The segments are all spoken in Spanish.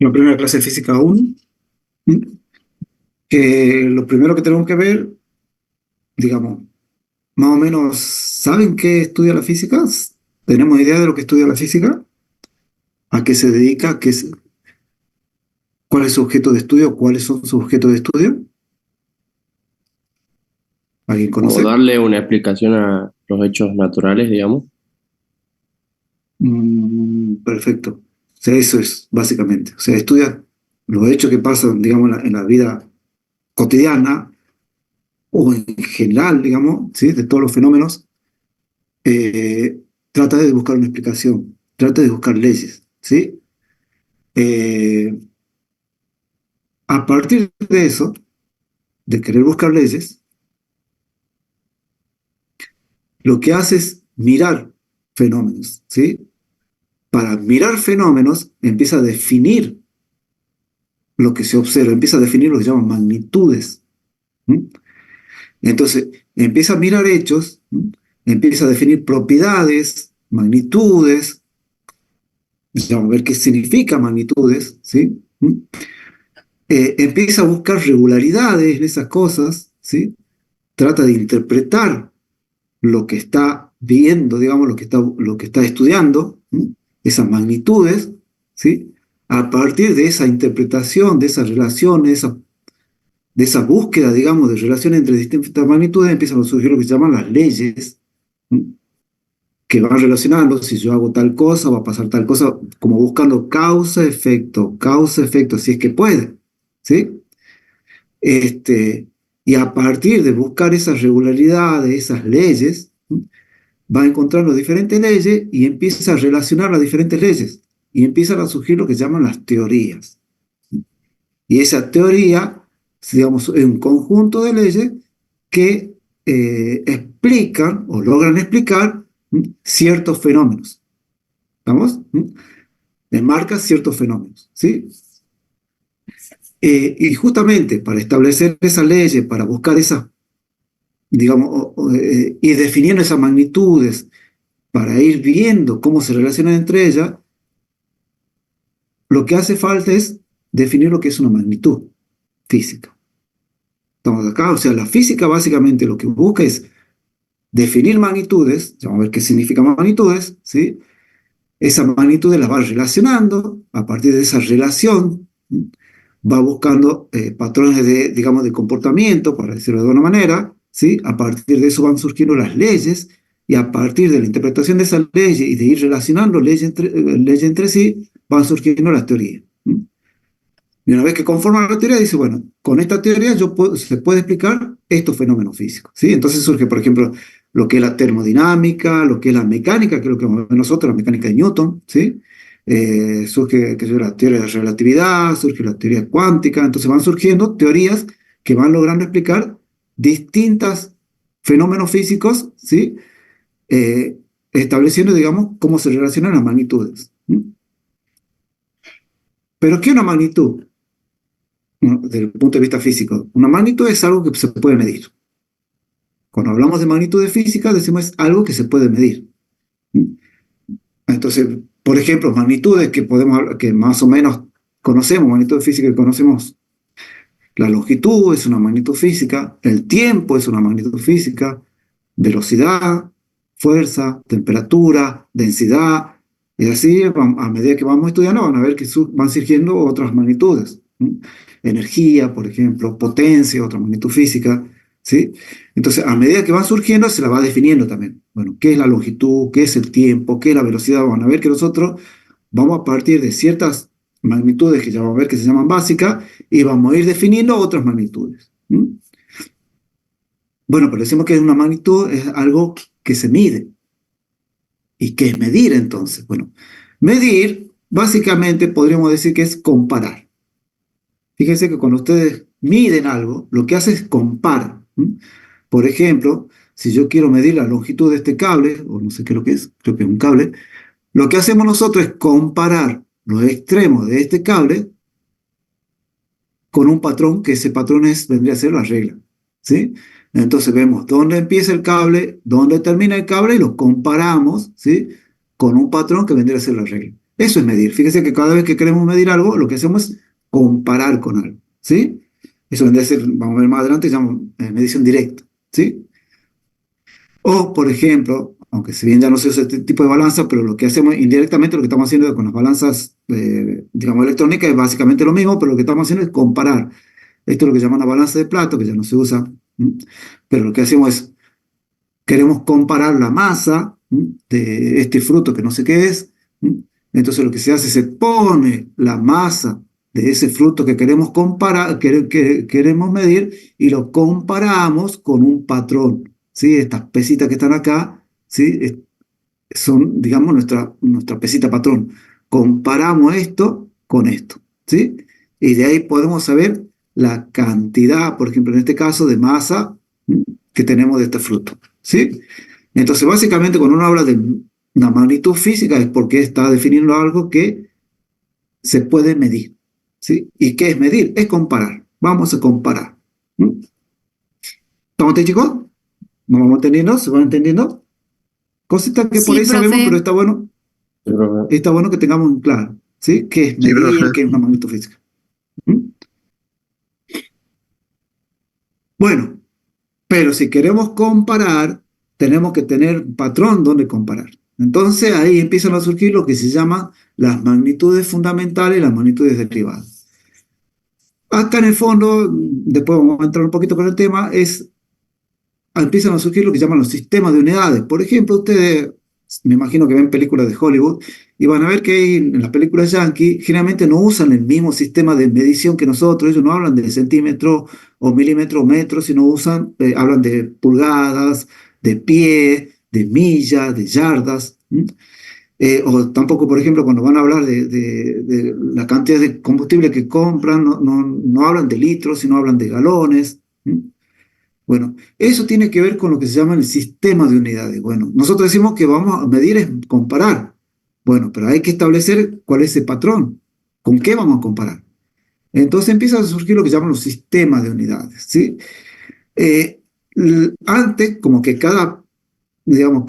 la primera clase de física 1, que lo primero que tenemos que ver, digamos, más o menos, ¿saben qué estudia la física? ¿Tenemos idea de lo que estudia la física? ¿A qué se dedica? ¿Cuál es su objeto de estudio? ¿Cuáles son sus objetos de estudio? ¿Alguien Como conoce? darle una explicación a los hechos naturales, digamos. Perfecto. O sea, eso es, básicamente. O sea, estudia los hechos que pasan, digamos, en la vida cotidiana o en general, digamos, ¿sí? De todos los fenómenos. eh, Trata de buscar una explicación, trata de buscar leyes, ¿sí? Eh, a partir de eso, de querer buscar leyes, lo que hace es mirar fenómenos, ¿sí? Para mirar fenómenos, empieza a definir lo que se observa, empieza a definir lo que se llaman magnitudes. ¿Sí? Entonces, empieza a mirar hechos, ¿sí? Empieza a definir propiedades, magnitudes, vamos a ver qué significa magnitudes, ¿sí? Empieza a buscar regularidades en esas cosas, ¿sí? Trata de interpretar lo que está viendo, digamos, lo que está estudiando, ¿sí? Esas magnitudes, ¿sí? A partir de esa interpretación, de esas relaciones, de esa búsqueda, digamos, de relaciones entre distintas magnitudes, empiezan a surgir lo que se llaman las leyes, ¿sí? Que van relacionando, si yo hago tal cosa, va a pasar tal cosa, como buscando causa, efecto, si es que puede, ¿sí? Este, y a partir de buscar esas regularidades, esas leyes, ¿sí? Va encontrando diferentes leyes y empieza a relacionar las diferentes leyes y empiezan a surgir lo que llaman las teorías. Y esa teoría, digamos, es un conjunto de leyes que explican o logran explicar ciertos fenómenos. ¿Estamos? Enmarca ciertos fenómenos. ¿Sí? Y justamente para establecer esas leyes, para buscar esas, digamos, y definiendo esas magnitudes, para ir viendo cómo se relacionan entre ellas, lo que hace falta es definir lo que es una magnitud física. Estamos acá, o sea, la física básicamente lo que busca es definir magnitudes, vamos a ver qué significan magnitudes, ¿sí? Esas magnitudes las va relacionando, a partir de esa relación va buscando patrones de, digamos, de comportamiento, para decirlo de una manera, ¿sí? A partir de eso van surgiendo las leyes, y a partir de la interpretación de esas leyes y de ir relacionando leyes entre sí, van surgiendo las teorías. Y una vez que conforman la teoría, dice, bueno, con esta teoría se puede explicar estos fenómenos físicos, ¿sí? Entonces surge, por ejemplo, lo que es la termodinámica, lo que es la mecánica, que es lo que vemos nosotros, la mecánica de Newton, ¿sí? Surge que es la teoría de la relatividad, surge la teoría cuántica, entonces van surgiendo teorías que van logrando explicar distintos fenómenos físicos, ¿sí? Estableciendo, digamos, cómo se relacionan las magnitudes. ¿Sí? Pero ¿qué es una magnitud? Desde el punto de vista físico. Una magnitud es algo que se puede medir. Cuando hablamos de magnitudes físicas, decimos es algo que se puede medir. Entonces, por ejemplo, magnitudes que más o menos conocemos, magnitudes físicas que conocemos, la longitud es una magnitud física, el tiempo es una magnitud física, velocidad, fuerza, temperatura, densidad, y así a medida que vamos estudiando van a ver que van surgiendo otras magnitudes. Energía, por ejemplo, potencia, otra magnitud física, ¿sí? Entonces, a medida que van surgiendo, se la va definiendo también. Bueno, ¿qué es la longitud? ¿Qué es el tiempo? ¿Qué es la velocidad? Van a ver que nosotros vamos a partir de ciertas magnitudes que ya vamos a ver que se llaman básicas y vamos a ir definiendo otras magnitudes. Bueno, pero decimos que una magnitud es algo que se mide. ¿Y qué es medir entonces? Bueno, medir básicamente podríamos decir que es comparar. Fíjense que cuando ustedes miden algo, lo que hace es comparar. Por ejemplo, si yo quiero medir la longitud de este cable, o no sé qué es lo que es, creo que es un cable, lo que hacemos nosotros es comparar los extremos de este cable con un patrón, que ese patrón vendría a ser la regla. ¿Sí? Entonces vemos dónde empieza el cable, dónde termina el cable y lo comparamos, ¿sí? Con un patrón que vendría a ser la regla. Eso es medir. Fíjese que cada vez que queremos medir algo, lo que hacemos es comparar con algo, ¿sí? Eso vendría a ser, vamos a ver más adelante, se llama medición directa, ¿sí? O, por ejemplo, aunque si bien ya no se usa este tipo de balanza, pero lo que hacemos indirectamente, lo que estamos haciendo con las balanzas, digamos, electrónicas, es básicamente lo mismo, pero lo que estamos haciendo es comparar. Esto es lo que llaman la balanza de Plato, que ya no se usa, ¿m? Pero lo que hacemos es, queremos comparar la masa, ¿m? De este fruto que no sé qué es, ¿m? Entonces lo que se hace es se pone la masa de ese fruto que queremos comparar, que queremos medir, y lo comparamos con un patrón, ¿sí? Estas pesitas que están acá, ¿sí? Son, digamos, nuestra pesita patrón. Comparamos esto con esto, ¿sí? Y de ahí podemos saber la cantidad, por ejemplo, en este caso, de masa, ¿m? Que tenemos de este fruto, ¿sí? Entonces, básicamente, cuando uno habla de una magnitud física es porque está definiendo algo que se puede medir, ¿sí? ¿Y qué es medir? Es comparar. Vamos a comparar. ¿M? ¿Estamos ahí, chicos? ¿Nos vamos entendiendo? ¿Se van entendiendo? Cositas que por Sí, ahí sabemos, pero profe. Sí, profe. está bueno que tengamos en claro, ¿sí? ¿Qué es Sí, profe. medir? ¿Qué es una magnitud física? ¿Mm? Bueno, pero si queremos comparar, tenemos que tener un patrón donde comparar. Entonces ahí empiezan a surgir lo que se llaman las magnitudes fundamentales y las magnitudes derivadas. Acá en el fondo, después vamos a entrar un poquito con el tema, empiezan a surgir lo que llaman los sistemas de unidades. Por ejemplo, ustedes, me imagino que ven películas de Hollywood y van a ver que en las películas yankee generalmente no usan el mismo sistema de medición que nosotros. Ellos no hablan de centímetros o milímetros o metros, sino hablan de pulgadas, de pie, de millas, de yardas. O tampoco, por ejemplo, cuando van a hablar de la cantidad de combustible que compran, no hablan de litros, sino hablan de galones. Bueno, eso tiene que ver con lo que se llama el sistema de unidades. Bueno, nosotros decimos que vamos a medir es comparar. Bueno, pero hay que establecer cuál es ese patrón. ¿Con qué vamos a comparar? Entonces empieza a surgir lo que llaman los sistemas de unidades, ¿sí? Eh, Antes, como que digamos,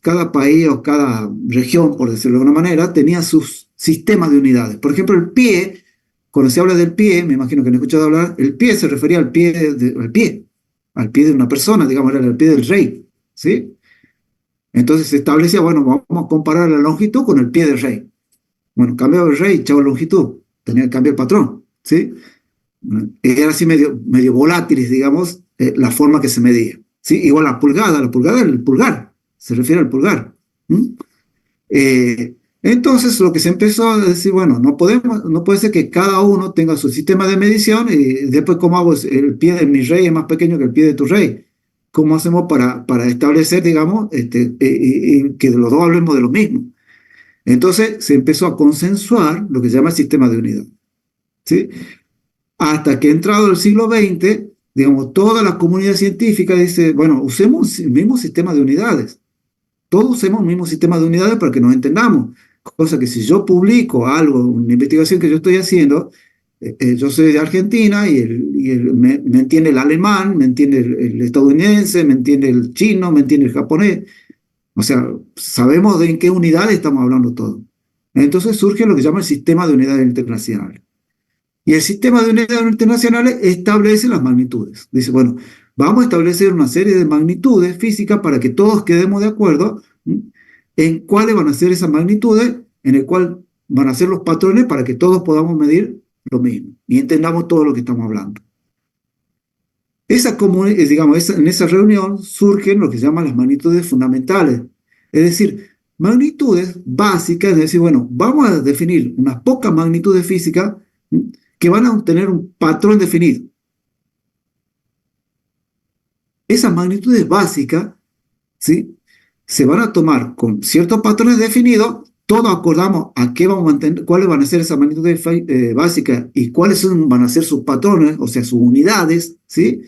cada país o cada región, por decirlo de alguna manera, tenía sus sistemas de unidades. Por ejemplo, el pie, cuando se habla del pie, me imagino que han escuchado hablar, el pie se refería al pie de una persona, digamos, era el pie del rey, ¿sí? Entonces se establecía, bueno, vamos a comparar la longitud con el pie del rey. Bueno, cambiaba el rey, echaba longitud, tenía que cambiar el patrón, ¿sí? Era así medio volátiles, digamos, la forma que se medía, ¿sí? Igual la pulgada es el pulgar, se refiere al pulgar. Entonces lo que se empezó a decir, bueno, no puede ser que cada uno tenga su sistema de medición y después cómo hago el pie de mi rey es más pequeño que el pie de tu rey. ¿Cómo hacemos para establecer, digamos, que los dos hablemos de lo mismo? Entonces se empezó a consensuar lo que se llama el sistema de unidad, ¿sí? Hasta que entrado el siglo XX, digamos, toda la comunidad científica dice, bueno, usemos el mismo sistema de unidades. Todos usemos el mismo sistema de unidades para que nos entendamos. Cosa que si yo publico algo, una investigación que yo estoy haciendo, yo soy de Argentina me entiende el alemán, me entiende el estadounidense, me entiende el chino, me entiende el japonés. O sea, sabemos de en qué unidades estamos hablando todos. Entonces surge lo que se llama el sistema de unidades internacionales. Y el sistema de unidades internacionales establece las magnitudes. Dice, bueno, vamos a establecer una serie de magnitudes físicas para que todos quedemos de acuerdo en cuáles van a ser esas magnitudes, en el cual van a ser los patrones para que todos podamos medir lo mismo y entendamos todo lo que estamos hablando. Digamos, en esa reunión surgen lo que se llaman las magnitudes fundamentales. Es decir, magnitudes básicas, es decir, bueno, vamos a definir unas pocas magnitudes físicas que van a tener un patrón definido. Esas magnitudes básicas, ¿sí? Se van a tomar con ciertos patrones definidos, todos acordamos a qué vamos a entender, cuáles van a ser esas magnitudes básicas y cuáles van a ser sus patrones, o sea, sus unidades, ¿sí?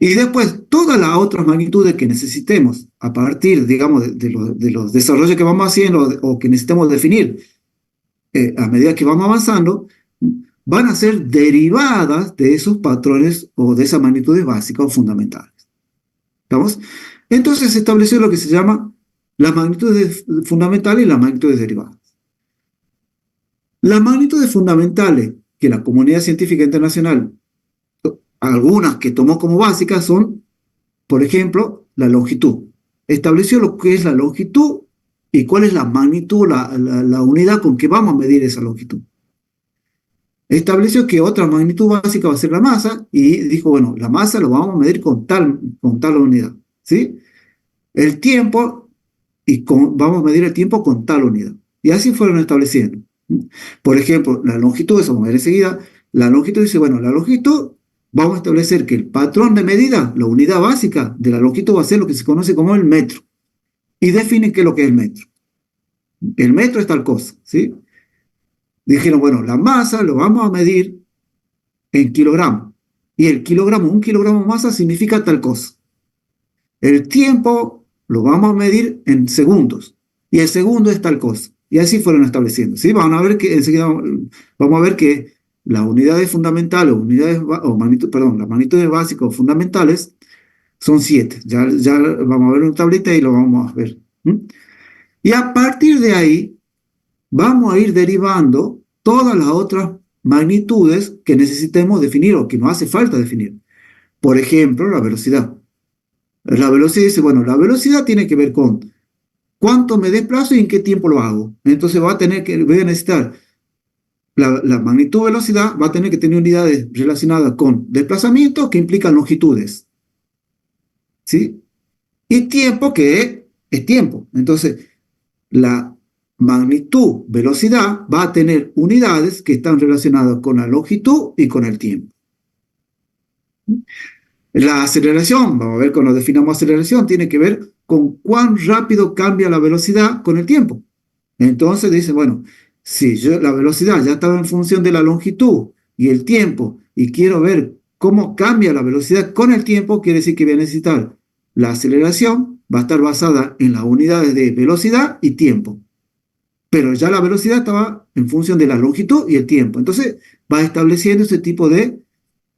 Y después todas las otras magnitudes que necesitemos a partir, digamos, de los desarrollos que vamos haciendo o que necesitemos definir a medida que vamos avanzando, van a ser derivadas de esos patrones o de esas magnitudes básicas o fundamentales. ¿Estamos? Entonces se estableció lo que se llama las magnitudes fundamentales y las magnitudes derivadas. Las magnitudes fundamentales que la comunidad científica internacional, algunas que tomó como básicas, son, por ejemplo, la longitud. Estableció lo que es la longitud y cuál es la magnitud, la unidad con que vamos a medir esa longitud. Estableció que otra magnitud básica va a ser la masa y dijo, bueno, la masa lo vamos a medir con tal unidad, ¿sí? El tiempo, vamos a medir el tiempo con tal unidad. Y así fueron estableciendo. Por ejemplo, la longitud, eso vamos a ver enseguida, la longitud dice, bueno, la longitud, vamos a establecer que el patrón de medida, la unidad básica de la longitud va a ser lo que se conoce como el metro. Y definen qué es lo que es el metro. El metro es tal cosa, ¿sí? Dijeron, bueno, la masa lo vamos a medir en kilogramos. Y el kilogramo, un kilogramo de masa significa tal cosa. El tiempo lo vamos a medir en segundos. Y el segundo es tal cosa. Y así fueron estableciendo. ¿Sí? Vamos a ver que enseguida vamos a ver que las unidades fundamentales, las magnitudes básicas o fundamentales son 7. Ya vamos a ver una tablita y lo vamos a ver. Y a partir de ahí vamos a ir derivando todas las otras magnitudes que necesitemos definir o que nos hace falta definir. Por ejemplo, la velocidad. La velocidad dice, bueno, la velocidad tiene que ver con cuánto me desplazo y en qué tiempo lo hago. Entonces voy a necesitar la magnitud velocidad, va a tener que tener unidades relacionadas con desplazamientos que implican longitudes. ¿Sí? Y tiempo, que es tiempo. Entonces, la magnitud velocidad va a tener unidades que están relacionadas con la longitud y con el tiempo. La aceleración, vamos a ver cuando definamos aceleración, tiene que ver con cuán rápido cambia la velocidad con el tiempo. Entonces dice, bueno, si la velocidad ya estaba en función de la longitud y el tiempo, y quiero ver cómo cambia la velocidad con el tiempo, quiere decir que voy a necesitar la aceleración, va a estar basada en las unidades de velocidad y tiempo. Pero ya la velocidad estaba en función de la longitud y el tiempo. Entonces va estableciendo ese tipo de,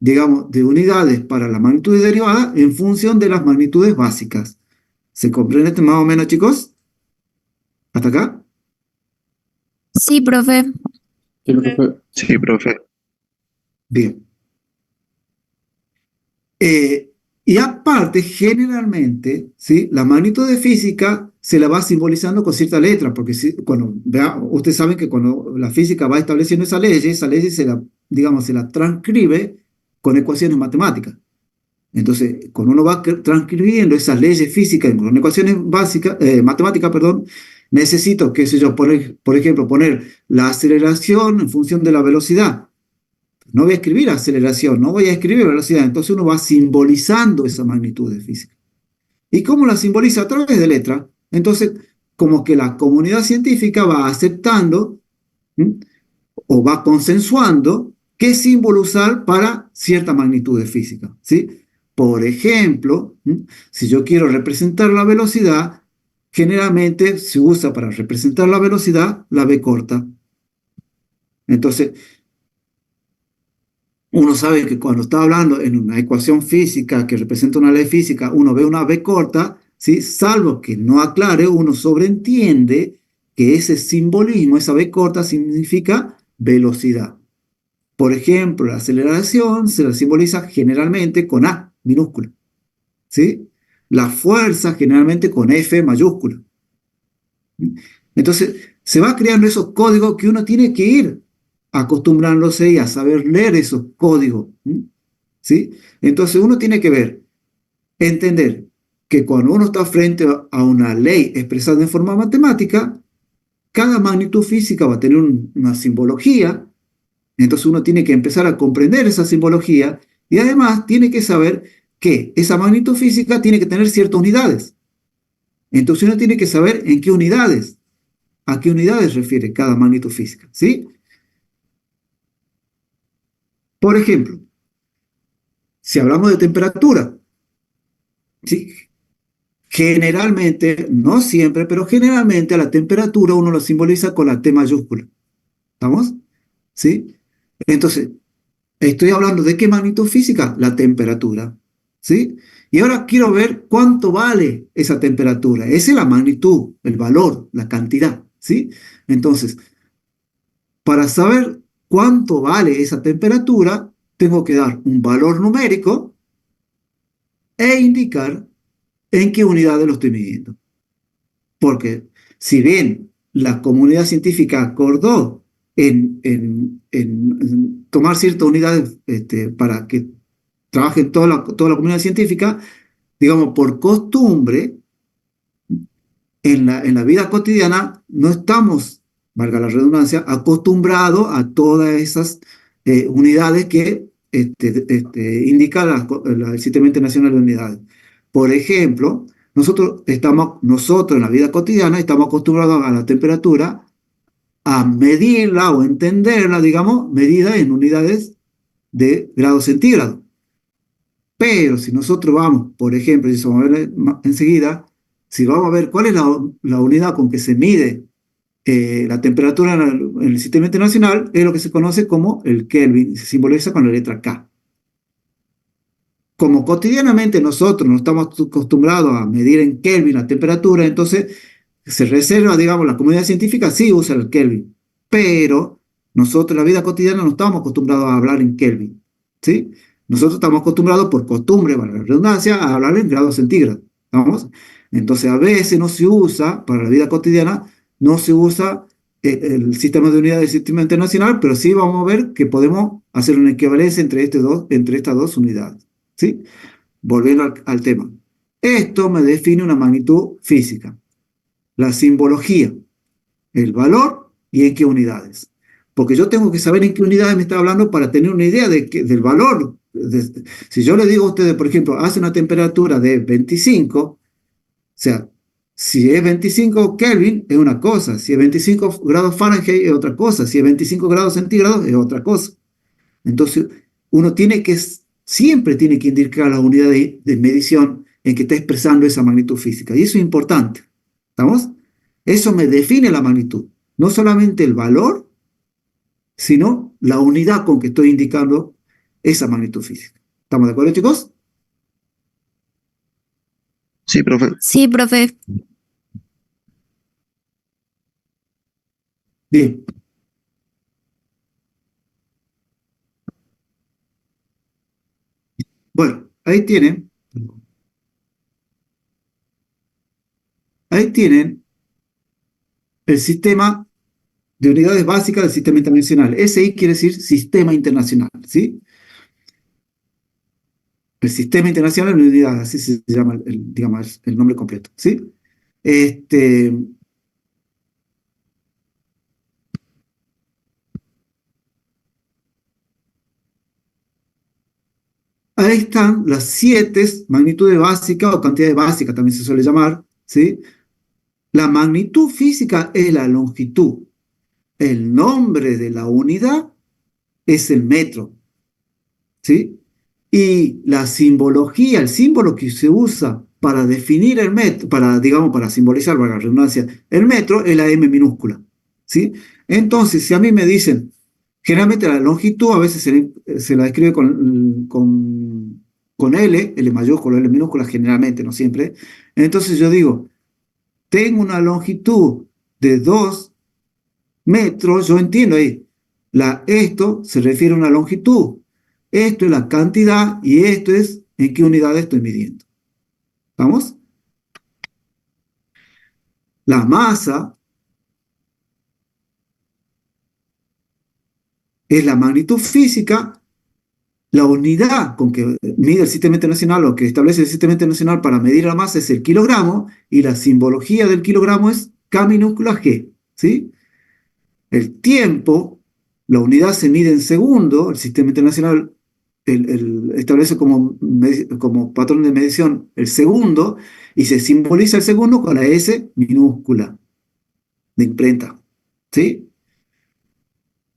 digamos, de unidades para la magnitud derivada en función de las magnitudes básicas. ¿Se comprende más o menos, chicos? ¿Hasta acá? Sí, profe. Sí, profe. Sí, profe. Bien. Y aparte, generalmente, ¿sí? La magnitud de física se la va simbolizando con cierta letra, porque ustedes saben que cuando la física va estableciendo esa ley se la transcribe con ecuaciones matemáticas. Entonces, cuando uno va transcribiendo esas leyes físicas con ecuaciones matemáticas, necesito, qué sé yo, por ejemplo, poner la aceleración en función de la velocidad. No voy a escribir aceleración, no voy a escribir velocidad. Entonces uno va simbolizando esa magnitud de física. ¿Y cómo la simboliza? A través de letra. Entonces, como que la comunidad científica va aceptando o va consensuando qué símbolo usar para cierta magnitud de física. ¿Sí? Por ejemplo, si yo quiero representar la velocidad, generalmente se usa para representar la velocidad la v corta. Entonces, uno sabe que cuando está hablando en una ecuación física que representa una ley física, uno ve una v corta, ¿sí? Salvo que no aclare, uno sobreentiende que ese simbolismo, esa v corta, significa velocidad. Por ejemplo, la aceleración se la simboliza generalmente con A minúscula, ¿sí? La fuerza generalmente con F mayúscula. Entonces, se va creando esos códigos que uno tiene que ir acostumbrándose y a saber leer esos códigos, ¿sí? Entonces uno tiene que entender que cuando uno está frente a una ley expresada en forma matemática, cada magnitud física va a tener una simbología, entonces uno tiene que empezar a comprender esa simbología y además tiene que saber que esa magnitud física tiene que tener ciertas unidades. Entonces uno tiene que saber a qué unidades refiere cada magnitud física, ¿sí? Por ejemplo, si hablamos de temperatura, ¿sí? Generalmente, no siempre, pero generalmente a la temperatura uno lo simboliza con la T mayúscula. ¿Estamos? ¿Sí? Entonces, estoy hablando de qué magnitud física, la temperatura. ¿Sí? Y ahora quiero ver cuánto vale esa temperatura. Esa es la magnitud, el valor, la cantidad. ¿Sí? Entonces, para saber cuánto vale esa temperatura, tengo que dar un valor numérico e indicar en qué unidades lo estoy midiendo. Porque si bien la comunidad científica acordó en tomar ciertas unidades para que trabaje toda la comunidad científica, digamos, por costumbre, en la vida cotidiana no estamos, valga la redundancia, acostumbrados a todas esas unidades que indica el Sistema Internacional de Unidades. Por ejemplo, nosotros en la vida cotidiana estamos acostumbrados a la temperatura, a medirla o entenderla, digamos, medida en unidades de grados centígrados. Pero si nosotros vamos, por ejemplo, y eso vamos a ver enseguida, si vamos a ver cuál es la unidad con que se mide la temperatura en el sistema internacional, es lo que se conoce como el Kelvin, se simboliza con la letra K. Como cotidianamente nosotros no estamos acostumbrados a medir en Kelvin la temperatura, entonces se reserva, digamos, la comunidad científica sí usa el Kelvin, pero nosotros en la vida cotidiana no estamos acostumbrados a hablar en Kelvin, ¿sí? Nosotros estamos acostumbrados por costumbre, valga la redundancia, a hablar en grados centígrados, ¿vamos? Entonces a veces no se usa, para la vida cotidiana, no se usa el sistema de unidades del sistema internacional, pero sí vamos a ver que podemos hacer una equivalencia entre estas dos unidades, ¿sí? Volviendo al tema. Esto me define una magnitud física, la simbología, el valor y en qué unidades. Porque yo tengo que saber en qué unidades me está hablando para tener una idea del valor. Si yo le digo a ustedes, por ejemplo, hace una temperatura de 25, o sea, si es 25 Kelvin es una cosa, si es 25 grados Fahrenheit es otra cosa, si es 25 grados centígrados es otra cosa. Entonces, uno siempre tiene que indicar las unidades de medición en que está expresando esa magnitud física. Y eso es importante. ¿Estamos? Eso me define la magnitud. No solamente el valor, sino la unidad con que estoy indicando esa magnitud física. ¿Estamos de acuerdo, chicos? Sí, profe. Sí, profe. Bien. Bueno, ahí tienen el sistema de unidades básicas del sistema internacional. SI quiere decir sistema internacional, ¿sí? El sistema internacional de unidades, así se llama digamos, el nombre completo, ¿sí? Ahí están las 7 magnitudes básicas o cantidades básicas, también se suele llamar, ¿sí? La magnitud física es la longitud. El nombre de la unidad es el metro, ¿sí? Y la simbología, el símbolo que se usa para definir el metro, para simbolizar, valga la redundancia, el metro es la M minúscula, ¿sí? Entonces, si a mí me dicen, generalmente la longitud a veces se la escribe con L mayúscula, L minúscula, generalmente, no siempre. Entonces yo digo, tengo una longitud de 2 metros, yo entiendo ahí, esto se refiere a una longitud, esto es la cantidad y esto es en qué unidades estoy midiendo. ¿Vamos? La masa es la magnitud física, la unidad con que mide el sistema internacional o que establece el sistema internacional para medir la masa es el kilogramo y la simbología del kilogramo es K minúscula G, ¿sí? El tiempo, la unidad se mide en segundo, el sistema internacional establece como patrón de medición el segundo y se simboliza el segundo con la S minúscula de imprenta, ¿sí?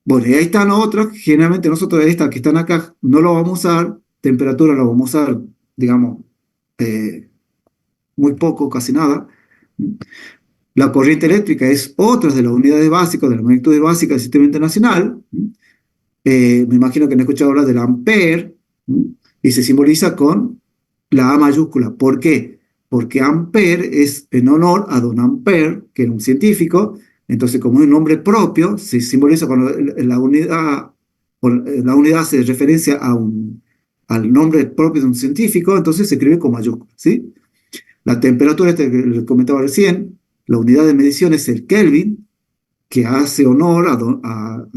Bueno, y ahí están otros, generalmente nosotros estas que están acá no lo vamos a usar, temperatura lo vamos a usar, digamos, muy poco, casi nada. La corriente eléctrica es otra de las unidades básicas, de las magnitudes básicas del sistema internacional. Me imagino que han escuchado hablar del ampere, y se simboliza con la A mayúscula. ¿Por qué? Porque ampere es en honor a don Ampere, que era un científico, Entonces, como es un nombre propio, se simboliza cuando la unidad hace referencia al nombre propio de un científico, entonces se escribe con mayúsculas, ¿sí? La temperatura, que les comentaba recién, la unidad de medición es el Kelvin, que hace honor a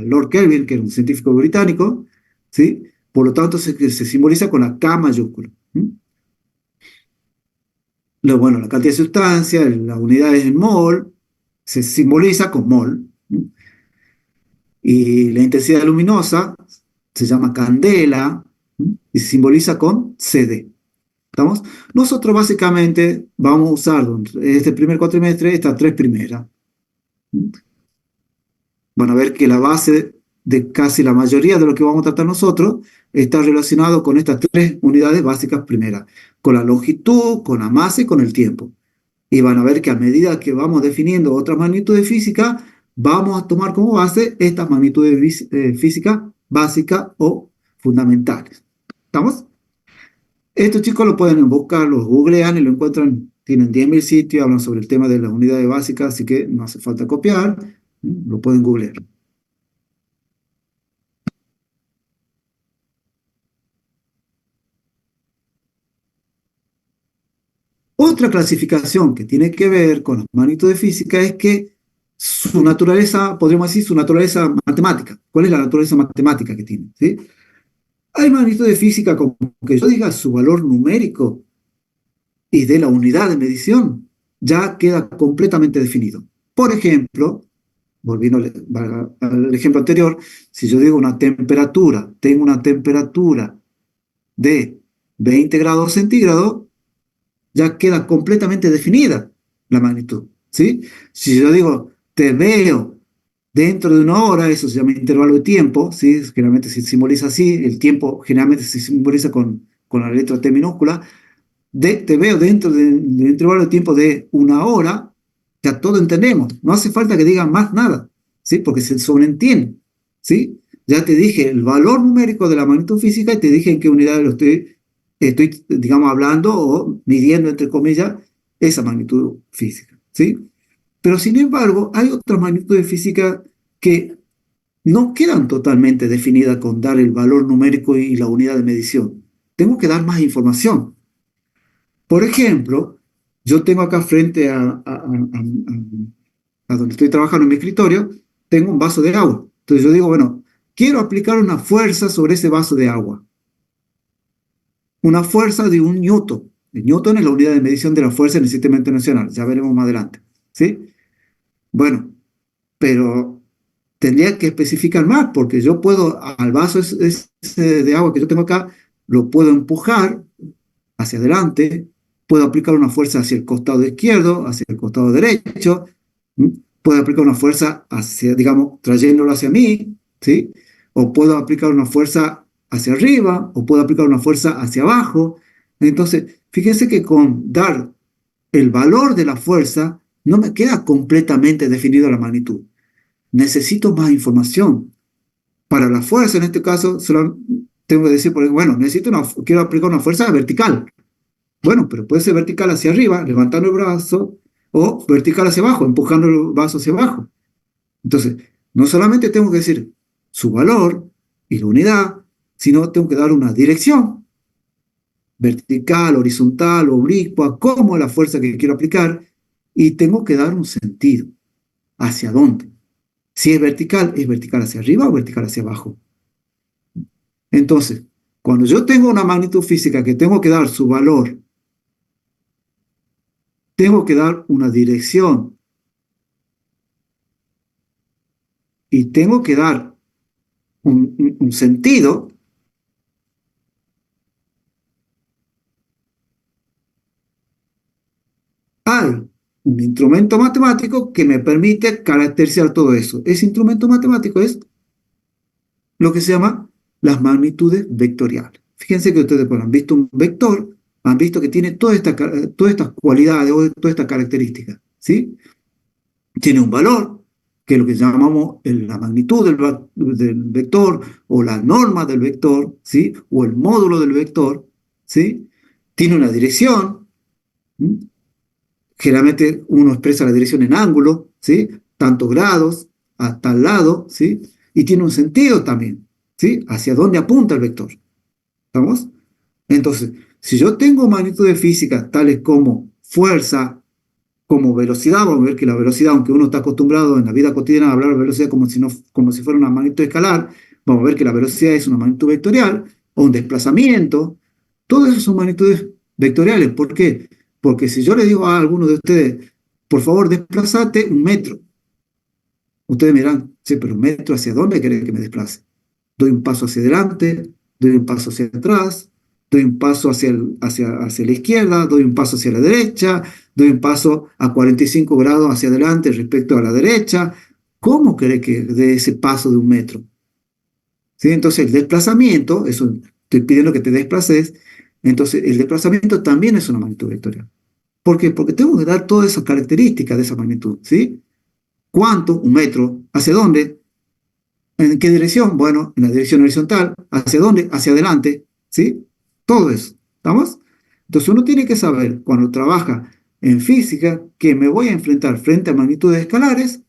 Lord Kelvin, que era un científico británico, ¿sí? Por lo tanto, se simboliza con la K mayúscula. Bueno, la cantidad de sustancia, la unidad es en mol, se simboliza con mol. Y la intensidad luminosa se llama candela y se simboliza con CD. ¿Estamos? Nosotros básicamente vamos a usar este primer cuatrimestre estas tres primeras. Van a ver que la base de casi la mayoría de lo que vamos a tratar nosotros está relacionado con estas tres unidades básicas primeras, con la longitud, con la masa y con el tiempo. Y van a ver que a medida que vamos definiendo otras magnitudes físicas, vamos a tomar como base estas magnitudes físicas básicas o fundamentales. ¿Estamos? Estos chicos lo pueden buscar, los googlean y lo encuentran, tienen 10.000 sitios, hablan sobre el tema de las unidades básicas, así que no hace falta copiar, lo pueden googlear. Otra clasificación que tiene que ver con las magnitudes físicas es que su naturaleza, podríamos decir, su naturaleza matemática. ¿Cuál es la naturaleza matemática que tiene? ¿Sí? Hay magnitudes físicas como que yo diga su valor numérico y de la unidad de medición, ya queda completamente definido. Por ejemplo, volviendo al ejemplo anterior, si yo digo una temperatura, tengo una temperatura de 20 grados centígrados, ya queda completamente definida la magnitud, ¿sí? Si yo digo, te veo dentro de una hora, eso se llama intervalo de tiempo, ¿sí? Generalmente se simboliza así, el tiempo generalmente se simboliza con la letra T minúscula, te veo dentro del intervalo de tiempo de una hora, ya todo entendemos, no hace falta que digan más nada, ¿sí? Porque se sobreentiende, ¿sí? Ya te dije el valor numérico de la magnitud física y te dije en qué unidad lo estoy, digamos, hablando o midiendo, entre comillas, esa magnitud física, ¿sí? Pero sin embargo, hay otras magnitudes físicas que no quedan totalmente definidas con dar el valor numérico y la unidad de medición. Tengo que dar más información. Por ejemplo, yo tengo acá frente a donde estoy trabajando en mi escritorio, tengo un vaso de agua. Entonces yo digo, bueno, quiero aplicar una fuerza sobre ese vaso de agua. Una fuerza de 1 Newton. El Newton es la unidad de medición de la fuerza en el sistema internacional. Ya veremos más adelante. ¿Sí? Bueno, pero tendría que especificar más, porque yo puedo, al vaso ese de agua que yo tengo acá, lo puedo empujar hacia adelante, puedo aplicar una fuerza hacia el costado izquierdo, hacia el costado derecho, puedo aplicar una fuerza hacia, digamos, trayéndolo hacia mí, ¿sí? O puedo aplicar una fuerza hacia arriba, o puedo aplicar una fuerza hacia abajo. Entonces, fíjense que con dar el valor de la fuerza, no me queda completamente definido la magnitud. Necesito más información. Para la fuerza, en este caso, solo tengo que decir, bueno, quiero aplicar una fuerza vertical. Bueno, pero puede ser vertical hacia arriba, levantando el brazo, o vertical hacia abajo, empujando el brazo hacia abajo. Entonces, no solamente tengo que decir su valor y la unidad, sino tengo que dar una dirección, vertical, horizontal, oblicua, como la fuerza que quiero aplicar, y tengo que dar un sentido. ¿Hacia dónde? Si es vertical hacia arriba o vertical hacia abajo. Entonces, cuando yo tengo una magnitud física que tengo que dar su valor, tengo que dar una dirección y tengo que dar un sentido, hay un instrumento matemático que me permite caracterizar todo eso. Ese instrumento matemático es lo que se llama las magnitudes vectoriales. Fíjense que ustedes han visto un vector, han visto que tiene todas estas cualidades o todas estas características, ¿sí? Tiene un valor, que es lo que llamamos la magnitud del vector, o la norma del vector, ¿sí? O el módulo del vector, ¿sí? Tiene una dirección, ¿sí? Generalmente uno expresa la dirección en ángulo, ¿sí? tantos grados, a tal lado, ¿sí? Y tiene un sentido también, ¿sí? Hacia dónde apunta el vector. ¿Estamos? Entonces, si yo tengo magnitudes físicas tales como fuerza, como velocidad, vamos a ver que la velocidad, aunque uno está acostumbrado en la vida cotidiana a hablar de velocidad como si, no, como si fuera una magnitud escalar, vamos a ver que la velocidad es una magnitud vectorial o un desplazamiento. Todo eso son magnitudes vectoriales. ¿Por qué? Porque si yo le digo a alguno de ustedes, por favor, desplazate 1 metro, ustedes me dirán, sí, pero 1 metro, ¿hacia dónde quiere que me desplace? Doy un paso hacia adelante, doy un paso hacia atrás, doy un paso hacia la izquierda, doy un paso hacia la derecha, doy un paso a 45 grados hacia adelante respecto a la derecha. ¿Cómo cree que dé ese paso de 1 metro? ¿Sí? Entonces el desplazamiento, eso estoy pidiendo que te desplaces, entonces el desplazamiento también es una magnitud vectorial. ¿Por qué? Porque tengo que dar todas esas características de esa magnitud. ¿Sí? ¿Cuánto? 1 metro. ¿Hacia dónde? ¿En qué dirección? Bueno, en la dirección horizontal. ¿Hacia dónde? Hacia adelante. ¿Sí? Todo eso. ¿Estamos? Entonces uno tiene que saber, cuando trabaja en física, que me voy a enfrentar frente a magnitudes escalares.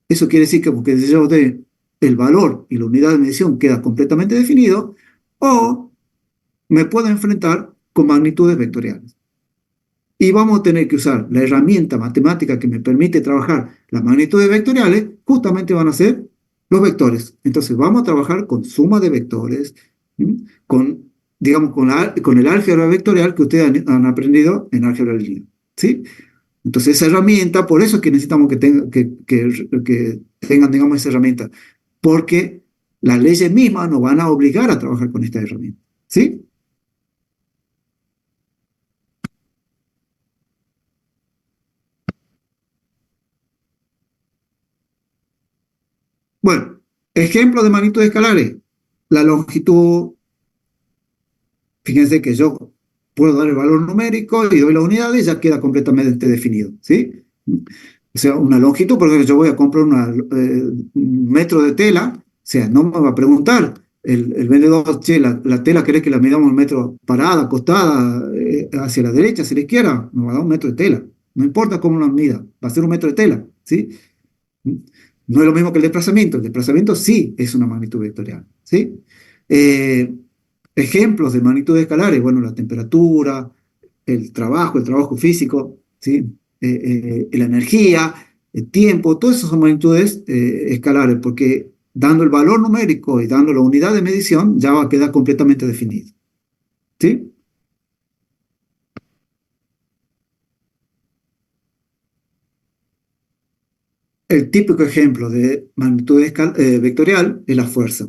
Eso quiere decir que porque yo de el valor y la unidad de medición queda completamente definido, o me puedo enfrentar con magnitudes vectoriales. Y vamos a tener que usar la herramienta matemática que me permite trabajar las magnitudes vectoriales, justamente van a ser los vectores. Entonces vamos a trabajar con suma de vectores, con, digamos, con el álgebra vectorial que ustedes han aprendido en álgebra lineal. ¿Sí? Entonces esa herramienta, por eso es que necesitamos que tengan, digamos, esa herramienta, porque las leyes mismas nos van a obligar a trabajar con esta herramienta. ¿Sí? Bueno, ejemplo de magnitudes escalares. La longitud, fíjense que yo puedo dar el valor numérico y doy la unidad y ya queda completamente definido, ¿sí? O sea, una longitud, por ejemplo, yo voy a comprar un metro de tela, o sea, no me va a preguntar el vendedor, che, la tela, ¿querés que la midamos 1 metro parada, acostada, hacia la derecha, hacia la izquierda? Me va a dar 1 metro de tela. No importa cómo la mida, va a ser 1 metro de tela, ¿sí? No es lo mismo que el desplazamiento sí es una magnitud vectorial, ¿sí? Eh, ejemplos de magnitudes escalares, bueno, la temperatura, el trabajo físico, ¿sí? La energía, el tiempo, todas esas son magnitudes escalares, porque dando el valor numérico y dando la unidad de medición ya va a quedar completamente definido, ¿sí? El típico ejemplo de magnitud vectorial es la fuerza.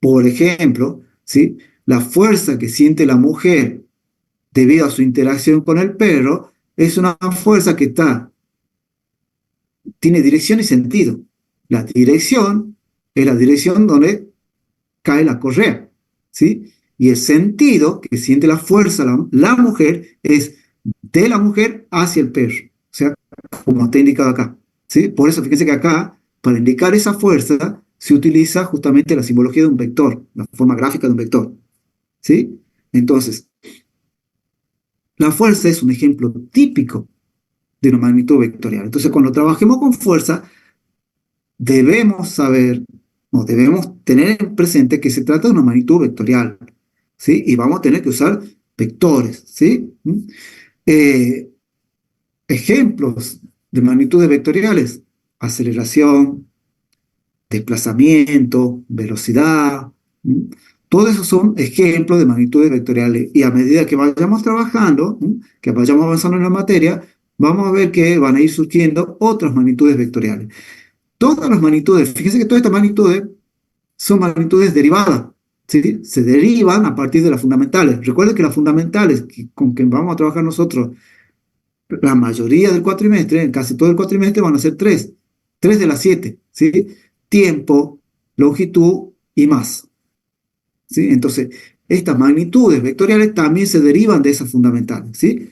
Por ejemplo, ¿sí? La fuerza que siente la mujer debido a su interacción con el perro es una fuerza que tiene dirección y sentido. La dirección es la dirección donde cae la correa, ¿sí? Y el sentido que siente la fuerza la mujer es de la mujer hacia el perro, o sea, como está indicado acá, ¿sí? Por eso fíjense que acá, para indicar esa fuerza, se utiliza justamente la simbología de un vector, la forma gráfica de un vector, ¿sí? Entonces, la fuerza es un ejemplo típico de una magnitud vectorial. Entonces, cuando trabajemos con fuerza, debemos saber, o debemos tener presente que se trata de una magnitud vectorial, ¿sí? Y vamos a tener que usar vectores, ¿sí? Eh, ejemplos de magnitudes vectoriales: aceleración, desplazamiento, velocidad. Todos esos son ejemplos de magnitudes vectoriales. Y a medida que vayamos trabajando, que vayamos avanzando en la materia, vamos a ver que van a ir surgiendo otras magnitudes vectoriales. Todas las magnitudes, fíjense que todas estas magnitudes son magnitudes derivadas, ¿sí? Se derivan a partir de las fundamentales. Recuerden que las fundamentales con que vamos a trabajar nosotros, la mayoría del cuatrimestre, en casi todo el cuatrimestre, van a ser tres de las 7, ¿sí? Tiempo, longitud y más, ¿sí? Entonces, estas magnitudes vectoriales también se derivan de esas fundamentales, ¿sí?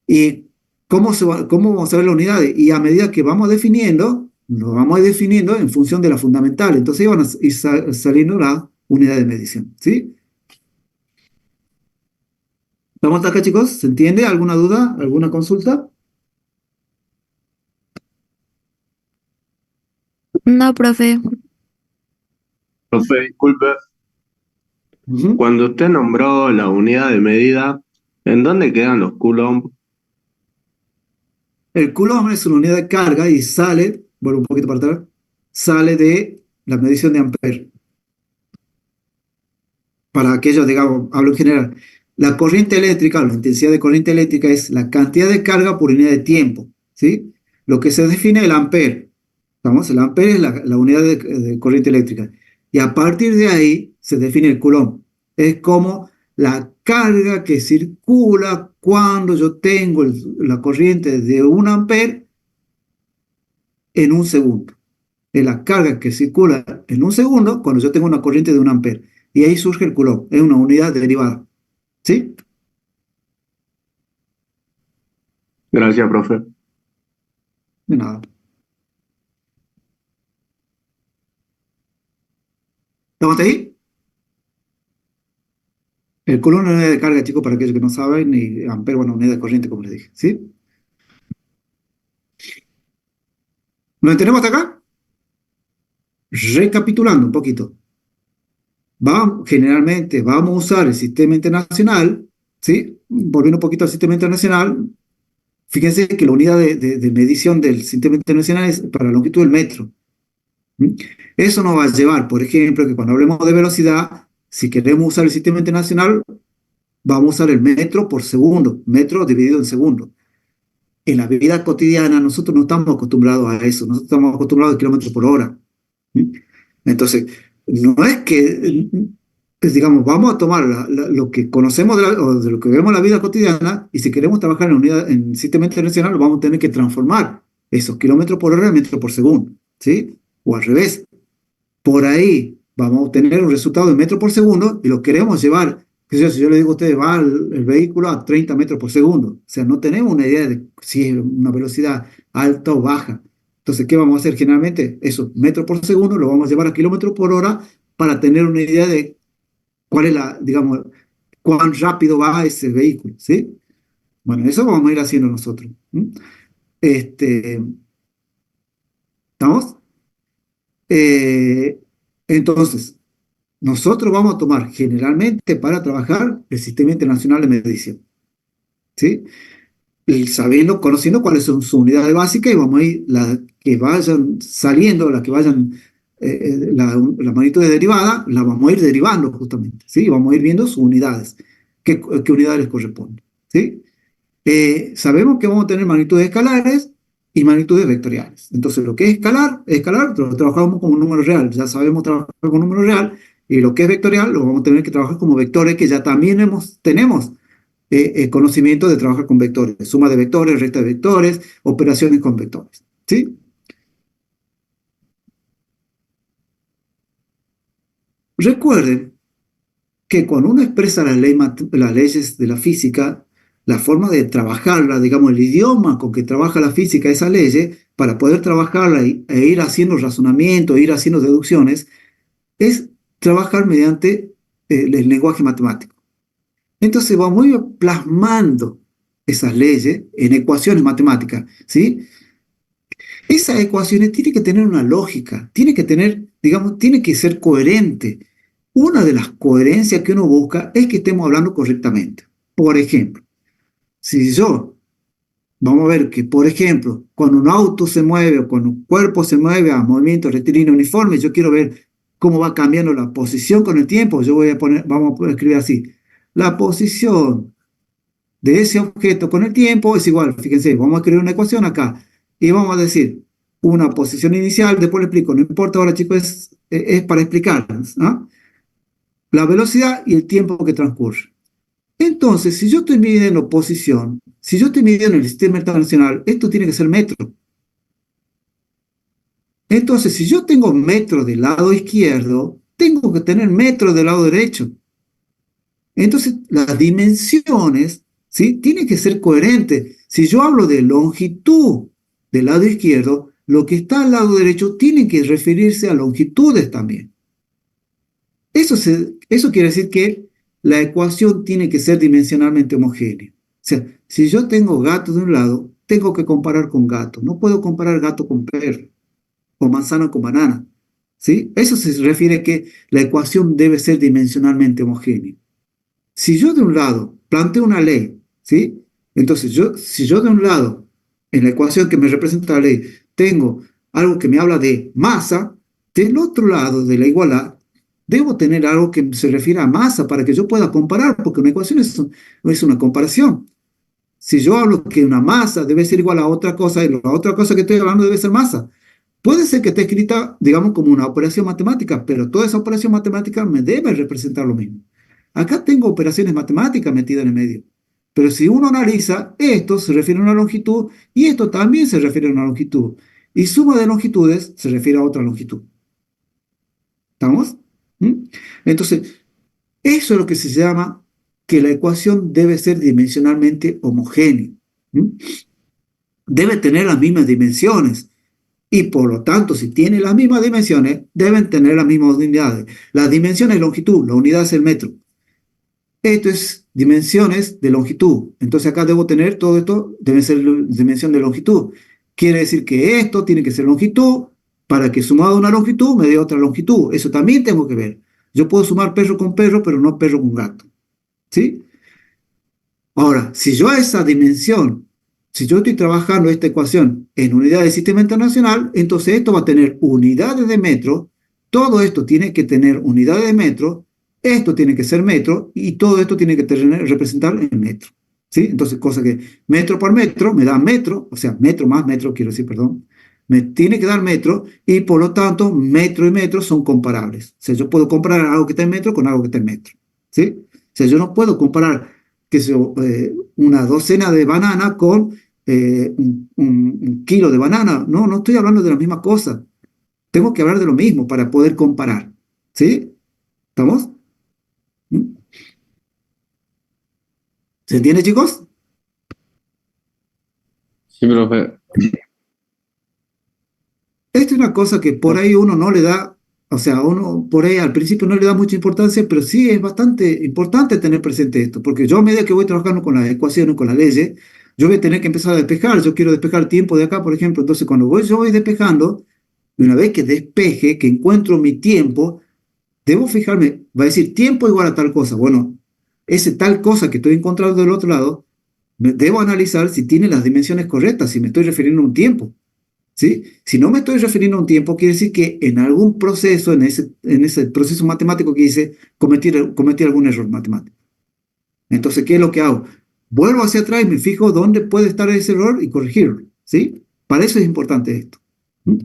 ¿Y cómo vamos a ver las unidades? Y a medida que vamos definiendo, lo vamos definiendo en función de la fundamental. Entonces van a ir saliendo la unidad de medición, ¿sí? ¿Estamos hasta acá, chicos? ¿Se entiende? ¿Alguna duda? ¿Alguna consulta? No, profe. Profe, disculpe, Ujú. cuando usted nombró la unidad de medida, ¿en dónde quedan los coulombs? El coulomb es una unidad de carga y sale, vuelvo un poquito para atrás, sale de la medición de Ampere. Para aquellos, digamos, hablo en general, la corriente eléctrica, o la intensidad de corriente eléctrica es la cantidad de carga por unidad de tiempo, ¿sí? Lo que se define es el ampere, ¿vamos? El ampere es la unidad de corriente eléctrica. Y a partir de ahí se define el coulomb. Es como la carga que circula cuando yo tengo la corriente de un ampere en un segundo. Es la carga que circula en un segundo cuando yo tengo una corriente de un ampere. Y ahí surge el coulomb, es una unidad derivada. ¿Sí? Gracias, profe. De nada. ¿Estamos ahí? El coulomb es una unidad de carga, chicos, para aquellos que no saben, y ampere, bueno, unidad de corriente, como les dije. ¿Sí? ¿Lo entendemos hasta acá? Recapitulando un poquito. Generalmente vamos a usar el sistema internacional, ¿sí? Volviendo un poquito al sistema internacional, fíjense que la unidad de medición del sistema internacional es para la longitud del metro. ¿Mm? Eso nos va a llevar, por ejemplo, que cuando hablemos de velocidad, si queremos usar el sistema internacional, vamos a usar el metro por segundo, metro dividido en segundo. En la vida cotidiana nosotros no estamos acostumbrados a eso, nosotros estamos acostumbrados a kilómetros por hora. ¿Sí? Entonces, no es que, digamos, vamos a tomar lo que conocemos o de lo que vemos en la vida cotidiana y si queremos trabajar en el sistema internacional, vamos a tener que transformar esos kilómetros por hora en metros por segundo, ¿sí? O al revés. Por ahí vamos a obtener un resultado de metro por segundo y lo queremos llevar. Si yo le digo a ustedes, va el vehículo a 30 metros por segundo. O sea, no tenemos una idea de si es una velocidad alta o baja. Entonces, ¿qué vamos a hacer generalmente? Eso, metros por segundo, lo vamos a llevar a kilómetros por hora para tener una idea de cuál es digamos, cuán rápido va ese vehículo, ¿sí? Bueno, eso vamos a ir haciendo nosotros. Este, ¿Estamos? Eh, entonces, nosotros vamos a tomar generalmente para trabajar el sistema internacional de medición, ¿sí? Y sabiendo, conociendo cuáles son sus unidades básicas y vamos a ir las que vayan saliendo, las que vayan, la magnitud derivada, la vamos a ir derivando justamente, ¿sí? Vamos a ir viendo sus unidades, qué unidades les corresponden, ¿sí? Sabemos que vamos a tener magnitudes escalares y magnitudes vectoriales. Entonces, lo que es escalar, lo trabajamos como un número real, ya sabemos trabajar con un número real, y lo que es vectorial, lo vamos a tener que trabajar como vectores, que ya también tenemos conocimiento de trabajar con vectores, suma de vectores, recta de vectores, operaciones con vectores. ¿Sí? Recuerden que cuando uno expresa las leyes de la física, la forma de trabajarla, digamos, el idioma con que trabaja la física esa ley, para poder trabajarla e ir haciendo razonamiento, ir haciendo deducciones, es trabajar mediante el lenguaje matemático. Entonces vamos a ir plasmando esas leyes en ecuaciones matemáticas, ¿sí? Esas ecuaciones tienen que tener una lógica, tiene que tener, digamos, tiene que ser coherente. Una de las coherencias que uno busca es que estemos hablando correctamente. Por ejemplo, si vamos a ver que, por ejemplo, cuando un auto se mueve o cuando un cuerpo se mueve a movimiento rectilíneo uniforme, yo quiero ver cómo va cambiando la posición con el tiempo, vamos a escribir así, la posición de ese objeto con el tiempo es igual, fíjense, vamos a escribir una ecuación acá y vamos a decir una posición inicial, después le explico, no importa ahora chicos, es para explicarles, ¿no? La velocidad y el tiempo que transcurre. Entonces, si yo estoy midiendo posición, si yo estoy midiendo el sistema internacional, esto tiene que ser metro. Entonces, si yo tengo metro del lado izquierdo, tengo que tener metro del lado derecho. Entonces, las dimensiones, ¿sí? Tienen que ser coherentes. Si yo hablo de longitud del lado izquierdo, lo que está al lado derecho tiene que referirse a longitudes también. Eso quiere decir que la ecuación tiene que ser dimensionalmente homogénea. O sea, si yo tengo gato de un lado, tengo que comparar con gato. No puedo comparar gato con perro. o manzana con banana. ¿Sí? Eso se refiere que la ecuación debe ser dimensionalmente homogénea. Si yo de un lado planteo una ley, ¿sí? Entonces, si yo de un lado, en la ecuación que me representa la ley, tengo algo que me habla de masa, del otro lado de la igualdad, debo tener algo que se refiera a masa para que yo pueda comparar, porque una ecuación es una comparación. Si yo hablo que una masa debe ser igual a otra cosa, y la otra cosa que estoy hablando debe ser masa, puede ser que esté escrita, digamos, como una operación matemática, pero toda esa operación matemática me debe representar lo mismo. Acá tengo operaciones matemáticas metidas en el medio. Pero si uno analiza, esto se refiere a una longitud y esto también se refiere a una longitud. Y suma de longitudes se refiere a otra longitud. ¿Estamos? ¿Mm? Entonces, eso es lo que se llama que la ecuación debe ser dimensionalmente homogénea. ¿Mm? Debe tener las mismas dimensiones. Y por lo tanto, si tiene las mismas dimensiones, deben tener las mismas unidades. La dimensión es longitud, la unidad es el metro. Esto es dimensiones de longitud. Entonces acá debo tener todo esto, debe ser dimensión de longitud. Quiere decir que esto tiene que ser longitud para que sumado a una longitud me dé otra longitud. Eso también tengo que ver. Yo puedo sumar perro con perro, pero no perro con gato. ¿Sí? Ahora, si yo a esa dimensión, si yo estoy trabajando esta ecuación en unidades del sistema internacional, entonces esto va a tener unidades de metro, todo esto tiene que tener unidades de metro, esto tiene que ser metro y todo esto tiene que representar en metro. ¿Sí? Entonces, cosa que metro por metro me da metro, o sea, metro más metro, quiero decir, perdón, me tiene que dar metro y por lo tanto metro y metro son comparables. O sea, yo puedo comparar algo que está en metro con algo que está en metro. ¿Sí? O sea, yo no puedo comparar que es una docena de banana con un kilo de banana. No, no estoy hablando de la misma cosa. Tengo que hablar de lo mismo para poder comparar. ¿Sí? ¿Estamos? ¿Mm? ¿Se entiende, chicos? Sí, profe. Esta es una cosa que por ahí uno no le da, o sea, uno por ahí al principio no le da mucha importancia, pero sí es bastante importante tener presente esto, porque yo a medida que voy trabajando con las ecuaciones, con las leyes, yo voy a tener que empezar a despejar, yo quiero despejar tiempo de acá, por ejemplo, entonces cuando yo voy despejando, y una vez que despeje, que encuentro mi tiempo, debo fijarme, va a decir tiempo igual a tal cosa, bueno, ese tal cosa que estoy encontrando del otro lado, debo analizar si tiene las dimensiones correctas, si me estoy refiriendo a un tiempo. ¿Sí? Si no me estoy refiriendo a un tiempo, quiere decir que en algún proceso, en ese proceso matemático que hice, cometí algún error matemático. Entonces, ¿qué es lo que hago? Vuelvo hacia atrás y me fijo dónde puede estar ese error y corregirlo. ¿Sí? Para eso es importante esto. ¿Mm?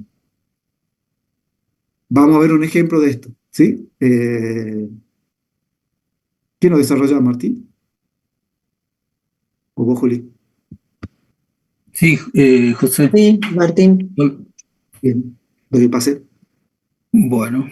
Vamos a ver un ejemplo de esto. ¿Sí? ¿Quién lo desarrolla, Martín? ¿O vos, Juli? Sí, José. Sí, Martín. Bien, lo que pase. Bueno,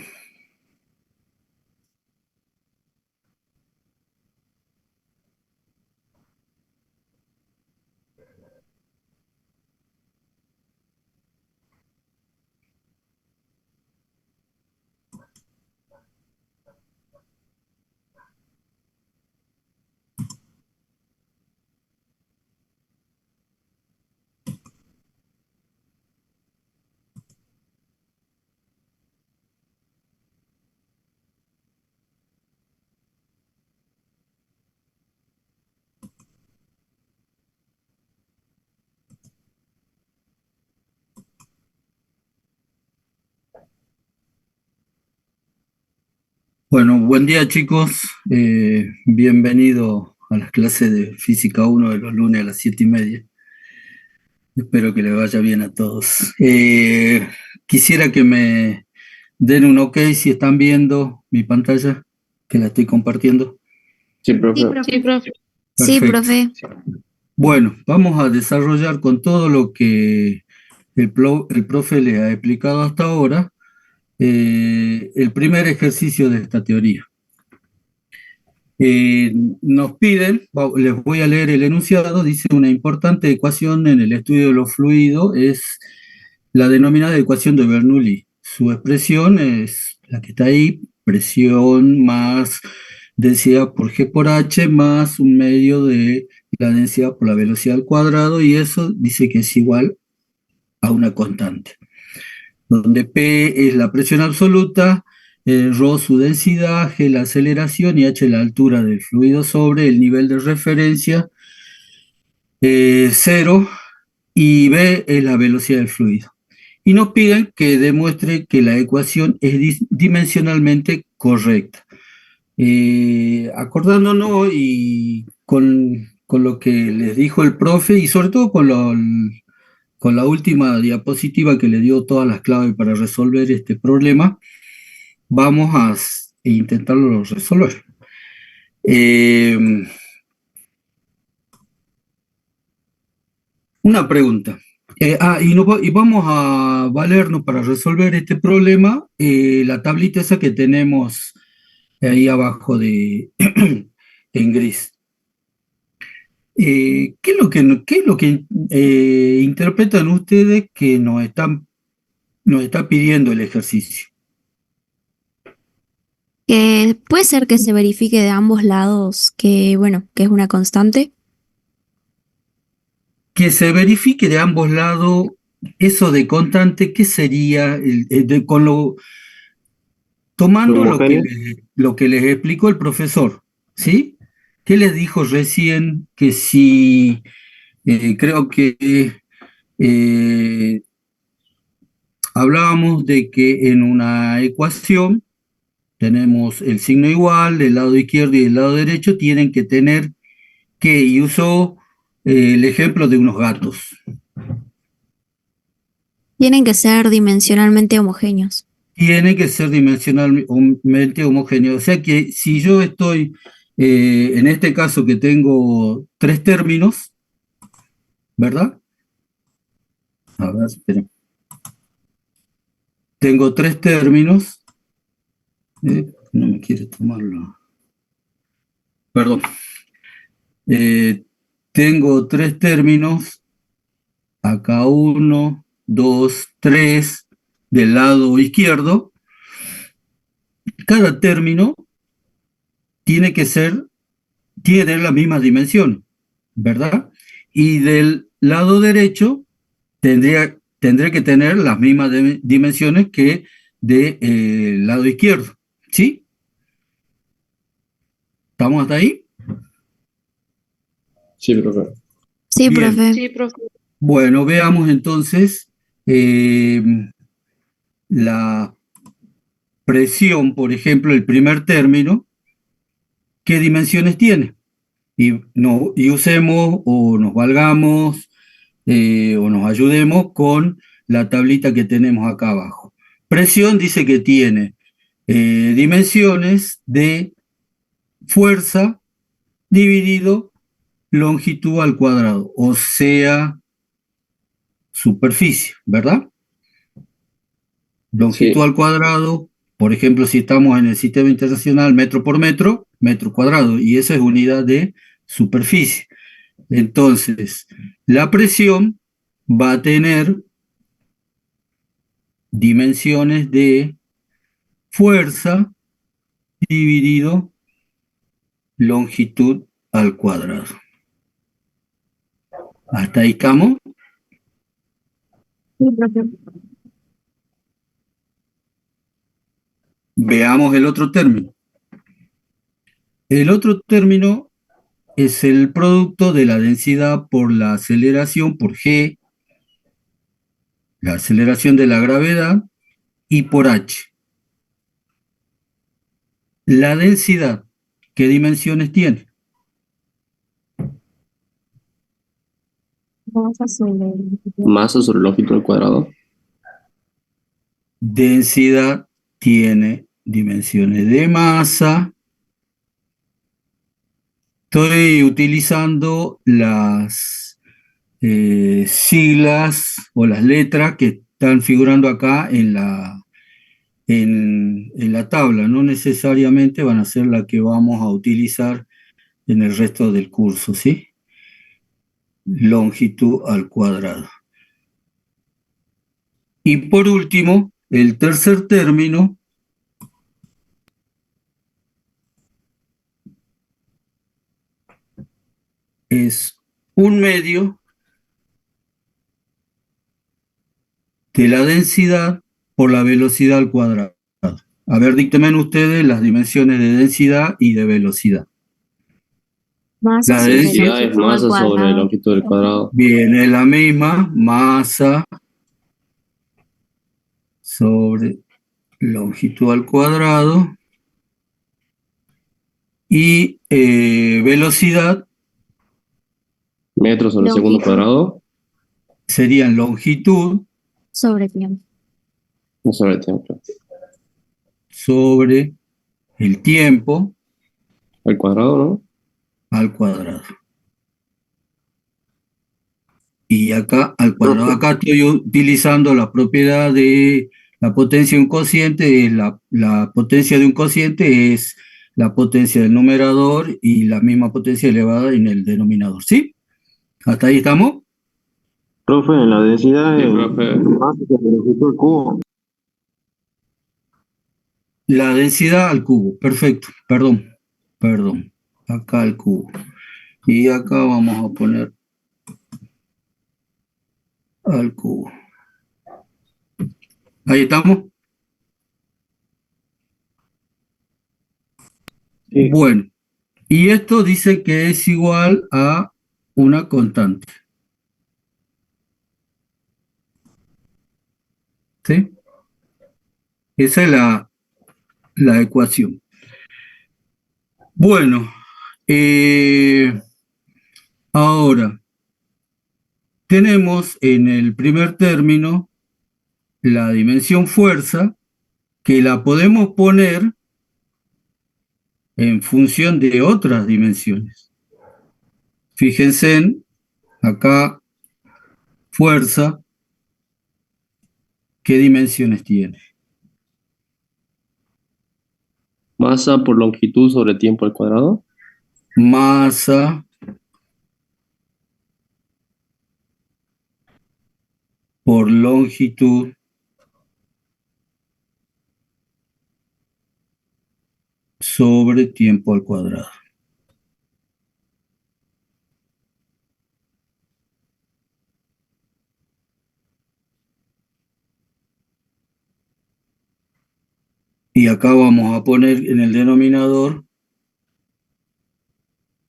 bueno, buen día chicos. Bienvenido a las clases de Física 1 de los lunes a las 7:30. Espero que les vaya bien a todos. Quisiera que me den un ok si están viendo mi pantalla, que la estoy compartiendo. Sí, profe. Sí, profe. Sí, Perfecto. profe. Bueno, vamos a desarrollar con todo lo que el profe le ha explicado hasta ahora, el primer ejercicio de esta teoría. Nos piden, les voy a leer el enunciado, dice: una importante ecuación en el estudio de los fluidos es la denominada ecuación de Bernoulli. Su expresión es la que está ahí: presión más densidad por G por H más un medio de la densidad por la velocidad al cuadrado, y eso dice que es igual a una constante. donde P es la presión absoluta, ρ su densidad, G la aceleración y H la altura del fluido sobre el nivel de referencia, 0, y B es la velocidad del fluido. Y nos piden que demuestre que la ecuación es dimensionalmente correcta. Acordándonos y con lo que les dijo el profe y sobre todo con la última diapositiva que le dio todas las claves para resolver este problema, vamos a intentarlo resolver. Una pregunta. Y vamos a valernos para resolver este problema la tablita esa que tenemos ahí abajo en gris. ¿Qué es lo que interpretan ustedes que nos está pidiendo el ejercicio? Que puede ser que se verifique de ambos lados que, bueno, que es una constante. Que se verifique de ambos lados eso de constante, ¿qué sería? Tomando ¿Homogéneo? lo que les explicó el profesor, ¿sí? ¿Qué les dijo recién? Que si, creo que hablábamos de que en una ecuación tenemos el signo igual, del lado izquierdo y del lado derecho tienen que tener que, y usó el ejemplo de unos gatos. Tienen que ser dimensionalmente homogéneos. Tiene que ser dimensionalmente homogéneo. O sea que si yo estoy, en este caso que tengo tres términos, ¿verdad? A ver, esperen. Tengo tres términos. No me quiere tomarlo. Perdón. Tengo tres términos. Acá uno, dos, tres, del lado izquierdo. Cada término tiene que tiene la misma dimensión, ¿verdad? Y del lado derecho tendría que tener las mismas dimensiones que del lado izquierdo, ¿sí? ¿Estamos hasta ahí? Sí, profe. Sí, Bien. profe. Bueno, veamos entonces la presión, por ejemplo, el primer término, ¿qué dimensiones tiene? Y usemos o nos valgamos o nos ayudemos con la tablita que tenemos acá abajo. Presión dice que tiene dimensiones de fuerza dividido longitud al cuadrado, o sea, superficie, ¿verdad? Longitud Sí, al cuadrado, por ejemplo, si estamos en el sistema internacional, metro por metro, metro cuadrado, y esa es unidad de superficie. Entonces, la presión va a tener dimensiones de fuerza dividido longitud al cuadrado. ¿Hasta ahí estamos? Sí, profe. Veamos el otro término. El otro término es el producto de la densidad por la aceleración por G, la aceleración de la gravedad, y por H. La densidad, ¿qué dimensiones tiene? masa sobre longitud al cuadrado. Densidad tiene dimensiones de masa. Estoy utilizando las siglas o las letras que están figurando acá en la tabla. No necesariamente van a ser las que vamos a utilizar en el resto del curso, ¿sí? Longitud al cuadrado. Y por último, el tercer término es un medio de la densidad por la velocidad al cuadrado. A ver, díctenme ustedes las dimensiones de densidad y de velocidad. Masa La sobre densidad Densidad es longitud al masa sobre cuadrado. longitud del cuadrado. viene la misma, masa sobre longitud al cuadrado, y velocidad Metros sobre segundo Longitud cuadrado. serían longitud sobre tiempo. No sobre tiempo. sobre el tiempo Al cuadrado, ¿no? al cuadrado. Y acá al cuadrado, Profe, acá estoy utilizando la propiedad de la potencia de un cociente. La potencia de un cociente es la potencia del numerador y la misma potencia elevada en el denominador. ¿Sí? ¿Hasta ahí estamos? profe, en la densidad Sí, es profe. masa sobre longitud del cubo. La densidad al cubo. Perfecto. Perdón. Acá al cubo. Y acá vamos a poner al cubo. Ahí estamos. Sí. Bueno, y esto dice que es igual a una constante. ¿Sí? Esa es la ecuación. Bueno, ahora tenemos en el primer término la dimensión fuerza, que la podemos poner en función de otras dimensiones. Fíjense acá, fuerza, ¿qué dimensiones tiene? Masa por longitud sobre tiempo al cuadrado. Masa por longitud sobre tiempo al cuadrado. Y acá vamos a poner en el denominador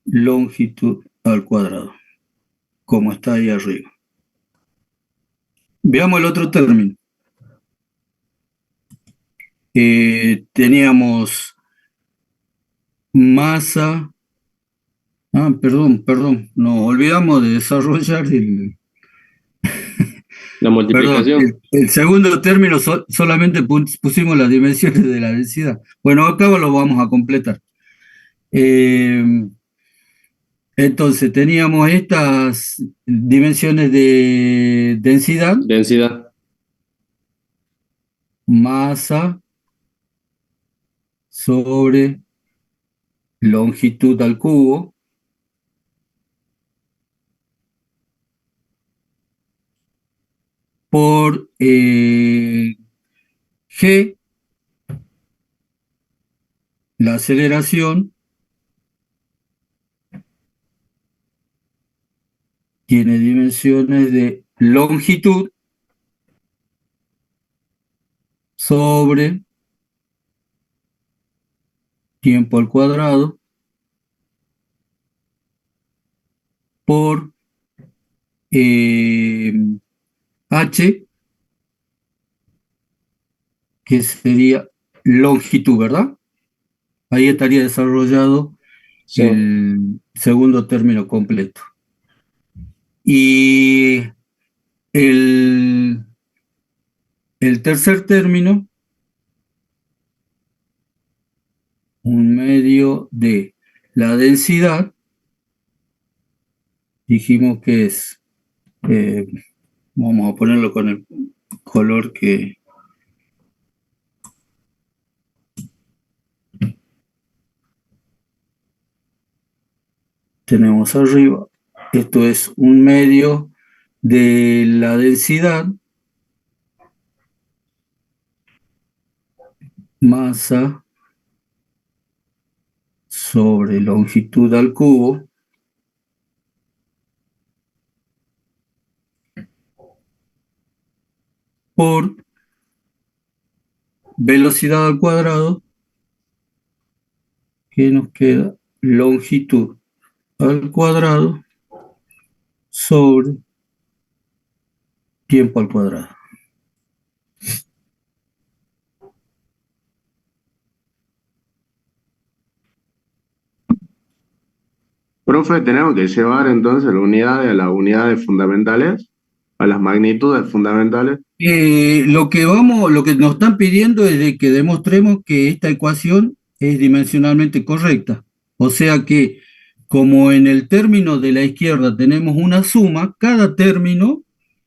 longitud al cuadrado, como está ahí arriba. Veamos el otro término. Teníamos masa. Perdón, nos olvidamos de desarrollar La perdón, multiplicación. el segundo término solamente pusimos las dimensiones de la densidad. Bueno, acá lo vamos a completar. Entonces, teníamos estas dimensiones de densidad, Densidad. masa sobre longitud al cubo, por G, la aceleración, tiene dimensiones de longitud sobre tiempo al cuadrado por H, que sería longitud, ¿verdad? Ahí estaría desarrollado Sí. el segundo término completo. Y el, el tercer término, un medio de la densidad, dijimos que es, eh, vamos a ponerlo con el color que tenemos arriba. Esto es un medio de la densidad, masa sobre longitud al cubo, por velocidad al cuadrado, ¿qué nos queda? Longitud al cuadrado sobre tiempo al cuadrado. Profe, tenemos que llevar entonces la unidad a las unidades fundamentales, a las magnitudes fundamentales. Lo que nos están pidiendo es de que demostremos que esta ecuación es dimensionalmente correcta. O sea que, como en el término de la izquierda tenemos una suma, cada término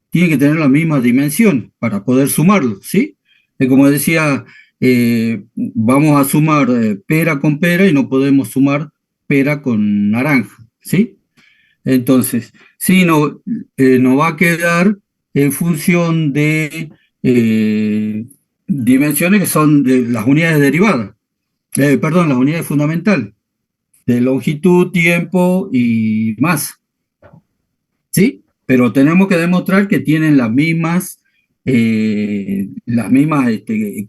tiene que tener la misma dimensión para poder sumarlo, ¿sí? Como decía, vamos a sumar pera con pera y no podemos sumar pera con naranja, ¿sí? Entonces, sí, nos va a quedar en función de dimensiones que son de las unidades derivadas, perdón, las unidades fundamentales, de longitud, tiempo y masa, ¿sí? Pero tenemos que demostrar que tienen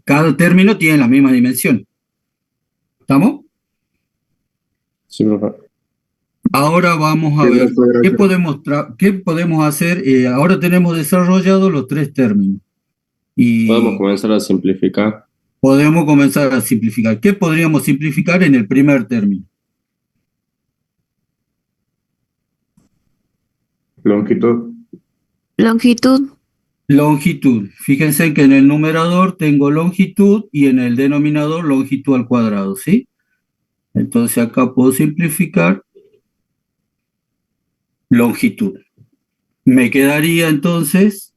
cada término tiene la misma dimensión. ¿Estamos? Sí, profe. Ahora vamos a Sí, ver profe, qué gracias. qué podemos hacer. Ahora tenemos desarrollados los tres términos Podemos y comenzar a simplificar. podemos comenzar a simplificar. ¿Qué podríamos simplificar en el primer término? Longitud. Longitud. Longitud. Fíjense que en el numerador tengo longitud y en el denominador longitud al cuadrado, ¿sí? Entonces acá puedo simplificar longitud. Me quedaría entonces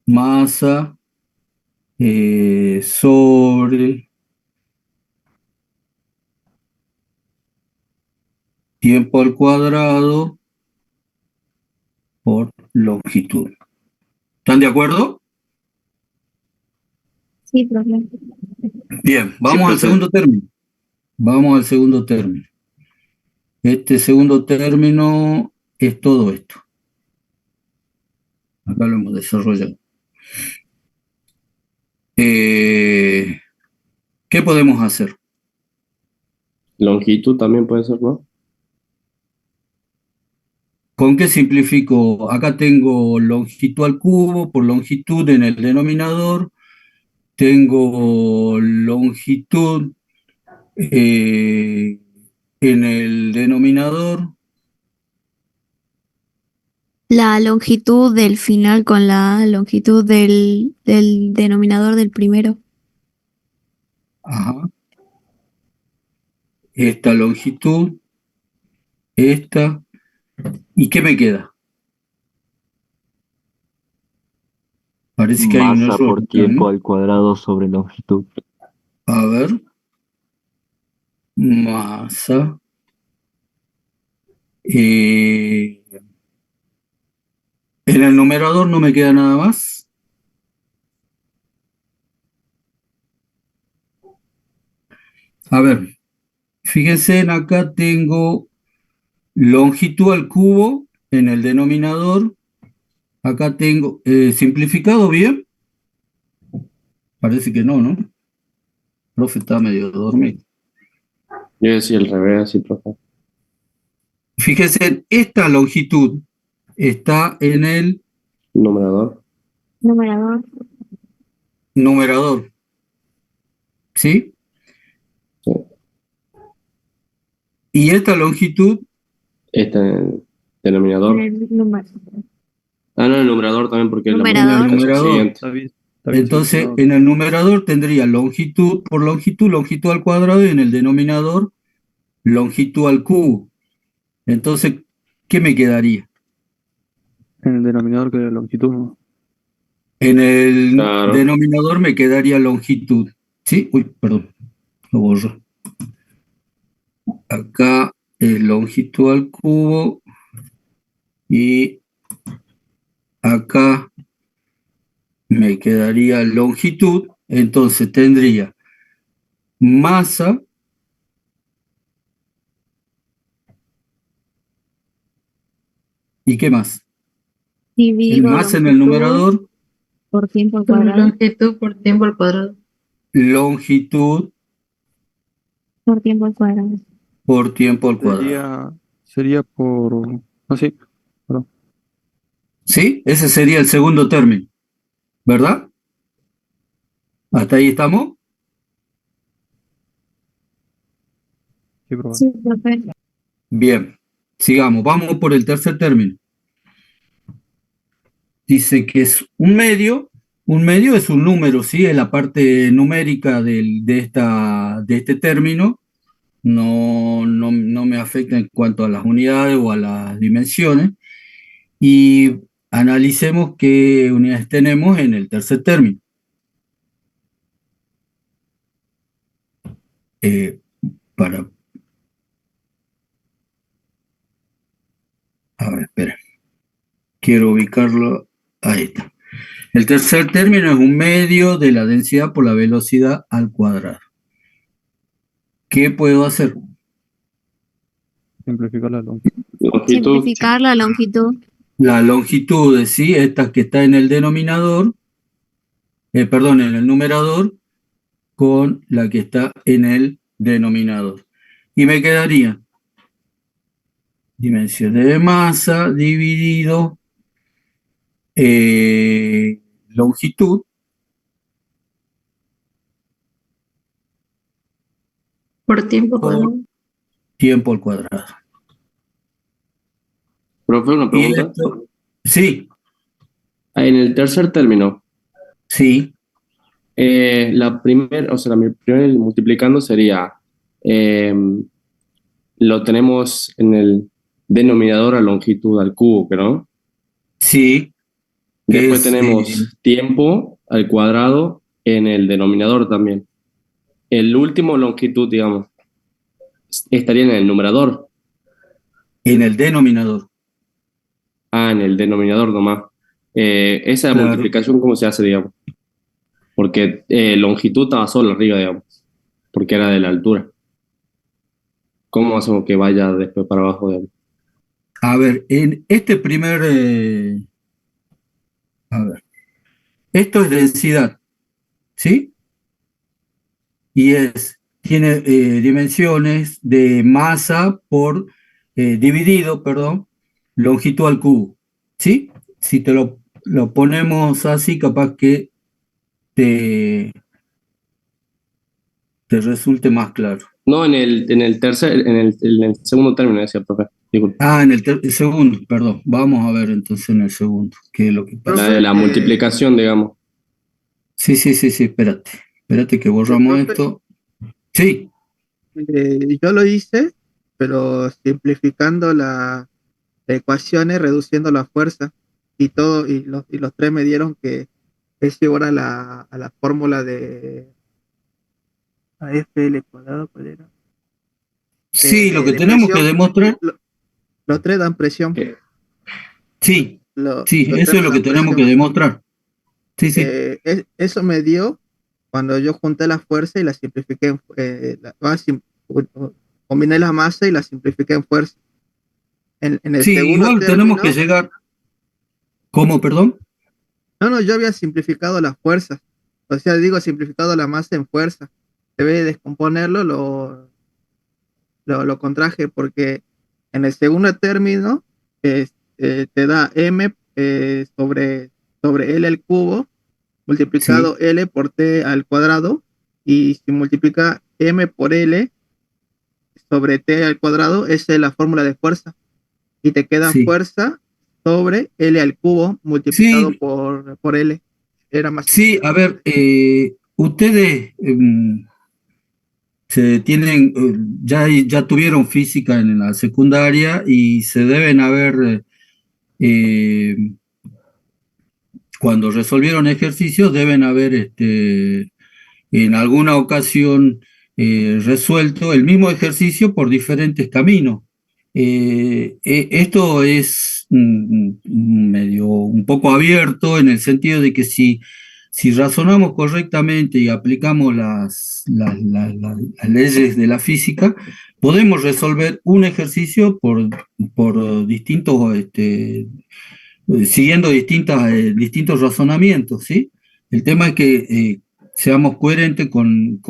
masa sobre tiempo al cuadrado por longitud. ¿Están de acuerdo? Sí, profe. Bien, Sí, vamos al profe. segundo término. Vamos al segundo término. Este segundo término es todo esto. Acá lo hemos desarrollado. ¿Qué podemos hacer? Longitud también puede ser, ¿no? ¿Con qué simplifico? Acá tengo longitud al cubo por longitud en el denominador. Tengo longitud en el denominador. La longitud del final con la longitud del denominador del primero. Ajá. Esta longitud, esta. ¿Y qué me queda? Parece que hay un Masa error por acá, tiempo ¿no? al cuadrado sobre longitud. A ver. Masa. En el numerador no me queda nada más. A ver, fíjense, acá tengo longitud al cubo en el denominador. Acá tengo, simplificado bien. Parece que no, ¿no? El profe está medio dormido. Yo decía el revés, así, profe. Fíjense, esta longitud está en el Numerador. Numerador. numerador, ¿sí? Sí. Y esta longitud, Este en el En denominador. el número. Ah, no, el numerador también porque es la en el Numerador. multiplicación numerador. siguiente. Está bien Entonces, seleccionado. en el numerador tendría longitud por longitud, longitud al cuadrado, y en el denominador, longitud al cubo. Entonces, ¿qué me quedaría? En el denominador que la longitud, ¿no? En el Claro. denominador me quedaría longitud. ¿Sí? Uy, perdón, lo borro. Acá es longitud al cubo y acá me quedaría longitud. Entonces tendría masa y ¿qué más? El Dividido masa en el longitud. numerador por tiempo al cuadrado. Longitud por tiempo al cuadrado. Longitud Por tiempo al cuadrado. por tiempo al cuadrado. Sería por... Ah, sí, perdón. ¿Sí? Ese sería el segundo término, ¿verdad? ¿Hasta ahí estamos? Sí, profe. Sí, profe. Bien, sigamos. Vamos por el tercer término. Dice que es un medio. Un medio es un número, ¿sí? Es la parte numérica de este término. No me afecta en cuanto a las unidades o a las dimensiones. Y analicemos qué unidades tenemos en el tercer término. Para... A ver, espera. Quiero ubicarlo. Ahí está. El tercer término es un medio de la densidad por la velocidad al cuadrado. ¿Qué puedo hacer? Simplificar la longitud. Longitud. Simplificar la longitud. La longitud, ¿sí? Esta que está en el denominador, perdón, en el numerador, con la que está en el denominador. Y me quedaría dimensiones de masa dividido longitud Por tiempo al por cuadrado. tiempo al cuadrado. Profe, una Y pregunta. esto, sí, En el tercer término, sí, la primera, o sea, la primera multiplicando sería, eh, lo tenemos en el denominador a longitud al cubo, ¿no? sí. Después Es, tenemos tiempo al cuadrado en el denominador también. El último longitud, digamos, estaría en el numerador. en el denominador. Ah, en el denominador nomás. Esa Claro. multiplicación, ¿cómo se hace, digamos? Porque longitud estaba solo arriba, digamos, porque era de la altura. ¿Cómo hacemos que vaya después para abajo, digamos? A ver, en este primer, a ver, esto es densidad, ¿sí? Y tiene dimensiones de masa por, dividido, perdón, longitud al cubo, ¿sí? Si te lo ponemos así, capaz que te resulte más claro. No, en el tercer, en el segundo término, decía, profe. Disculpe. Ah, en el segundo, perdón. Vamos a ver entonces en el segundo, qué es lo que pasa. La de la multiplicación, digamos. Sí, espérate. Espérate que borramos Profe, esto. Sí, yo lo hice, pero simplificando las ecuaciones, reduciendo la fuerza y todo, y los tres me dieron que es igual a la fórmula de AFL cuadrado, ¿cuál era? sí, lo que De tenemos que presión. demostrar, Los tres dan presión. sí, Los eso tres es me lo que dan tenemos que presión. demostrar. Sí, Eso me dio cuando yo junté la fuerza y la simplifiqué, combiné la masa y la simplifiqué en fuerza. En el sí, segundo igual tenemos que término, llegar. ¿Cómo, perdón? no, yo había simplificado las fuerzas, o sea, digo, simplificado la masa en fuerza. Debe descomponerlo, lo contraje porque en el segundo término te da m sobre L al cubo multiplicado Sí, L por T al cuadrado, y si multiplica M por L sobre T al cuadrado, esa es la fórmula de fuerza, y te queda sí, fuerza sobre L al cubo multiplicado sí, por L. Era más sí, simple. a ver, ustedes ya tuvieron física en la secundaria y se deben haber, eh, cuando resolvieron ejercicios, deben haber en alguna ocasión resuelto el mismo ejercicio por diferentes caminos. Esto es medio un poco abierto en el sentido de que si razonamos correctamente y aplicamos las leyes de la física, podemos resolver un ejercicio por distintos siguiendo distintos razonamientos, ¿sí? El tema es que seamos coherentes con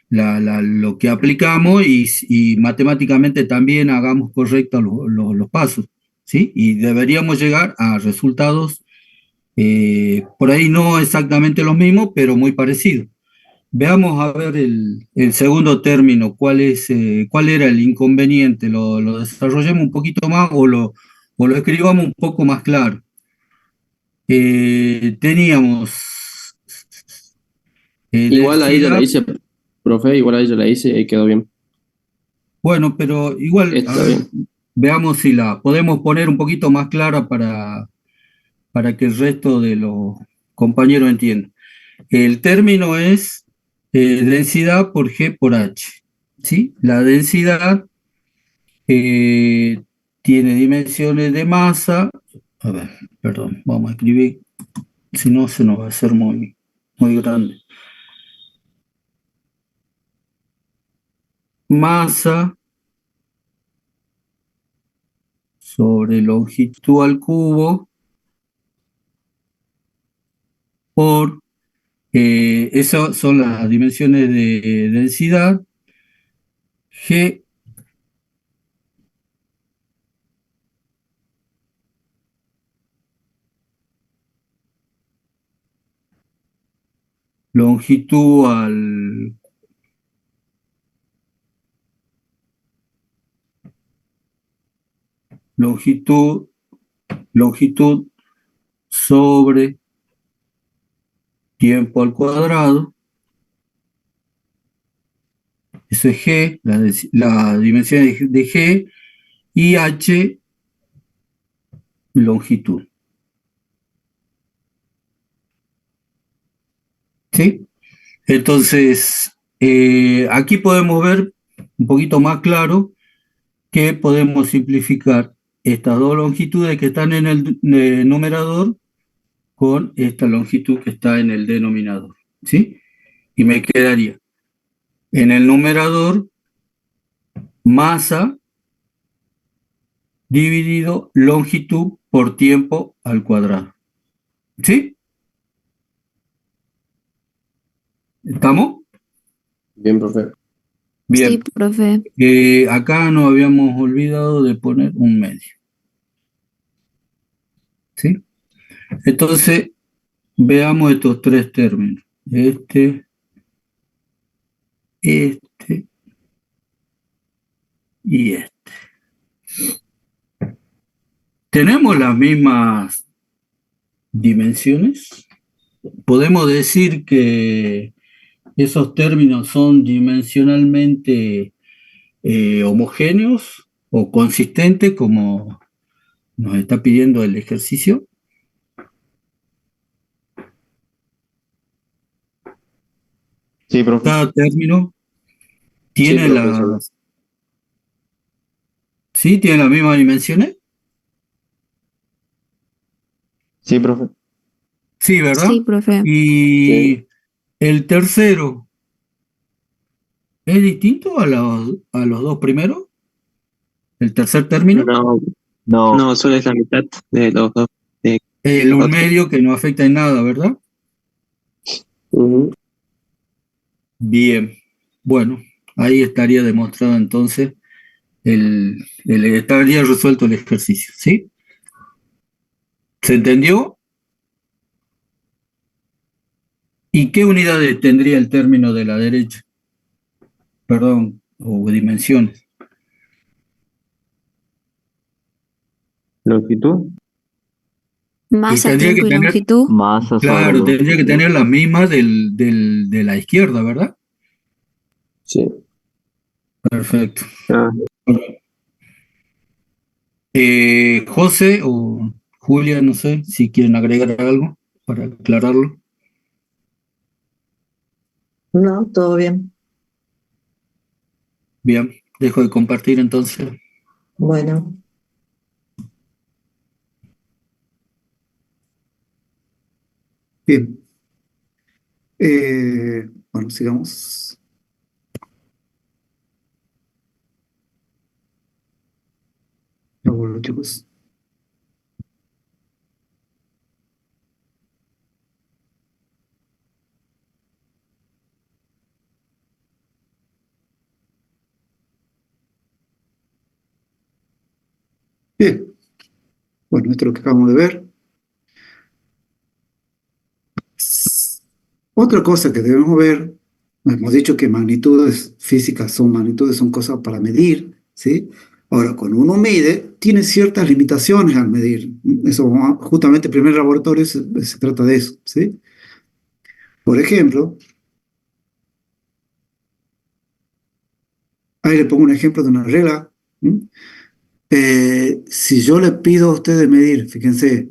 lo que aplicamos y matemáticamente también hagamos correctos los pasos, ¿sí? Y deberíamos llegar a resultados por ahí no exactamente los mismos, pero muy parecidos. Veamos a ver el segundo término, cuál era el inconveniente, lo desarrollemos un poquito más o lo escribamos un poco más claro. Teníamos Igual ahí ya la densidad, hice, profe, igual ahí ya la hice y quedó bien. bueno, pero igual, a Está ver, bien. veamos si la podemos poner un poquito más clara para que el resto de los compañeros entiendan. El término es densidad por G por H, ¿sí? La densidad tiene dimensiones de masa, a ver, perdón, vamos a escribir, si no se nos va a hacer muy grande. Masa sobre longitud al cubo por, esas son las dimensiones de densidad, G longitud longitud, longitud sobre tiempo al cuadrado, eso es G, la dimensión de G, y H, longitud. ¿Sí? Entonces, aquí podemos ver un poquito más claro que podemos simplificar estas dos longitudes que están en el numerador con esta longitud que está en el denominador. ¿Sí? Y me quedaría en el numerador masa dividido longitud por tiempo al cuadrado. ¿Sí? ¿Estamos? Bien, profe. Sí, Bien. profe. Acá nos habíamos olvidado de poner un medio. ¿Sí? Entonces, veamos estos tres términos. Este y este. ¿Tenemos las mismas dimensiones? ¿Podemos decir que esos términos son dimensionalmente homogéneos o consistentes como nos está pidiendo el ejercicio? Sí, profe. Cada término Sí, tiene profesor. ¿sí? ¿Tiene las mismas dimensiones? Sí, profe. Sí, ¿verdad? Sí, profe. Y Sí. el tercero, ¿es distinto a los dos primeros? ¿El tercer término? No, no, solo es la mitad de los dos, de El los un otros. medio que no afecta en nada, ¿verdad? Ujú. Bien. Bueno, ahí estaría demostrado entonces estaría resuelto el ejercicio, ¿sí? ¿Se entendió? ¿Y qué unidades tendría el término de la derecha? Perdón, o dimensiones. Longitud. Y Masa, tendría que tiempo y tener, longitud. Masa sobre claro, tendría que longitud. tener las mismas de la izquierda, ¿verdad? Sí. Perfecto. Ah, José o Julia, no sé si quieren agregar algo para aclararlo. No, todo bien. Bien, dejo de compartir entonces. Bueno. Bien. Bueno, sigamos. Ya vuelvo, chicos. Bien, bueno, esto es lo que acabamos de ver. Otra cosa que debemos ver, hemos dicho que magnitudes físicas son cosas para medir, ¿sí? Ahora, cuando uno mide, tiene ciertas limitaciones al medir. Eso, justamente el primer laboratorio se trata de eso, ¿sí? Por ejemplo, ahí le pongo un ejemplo de una regla. Si yo le pido a ustedes medir, fíjense,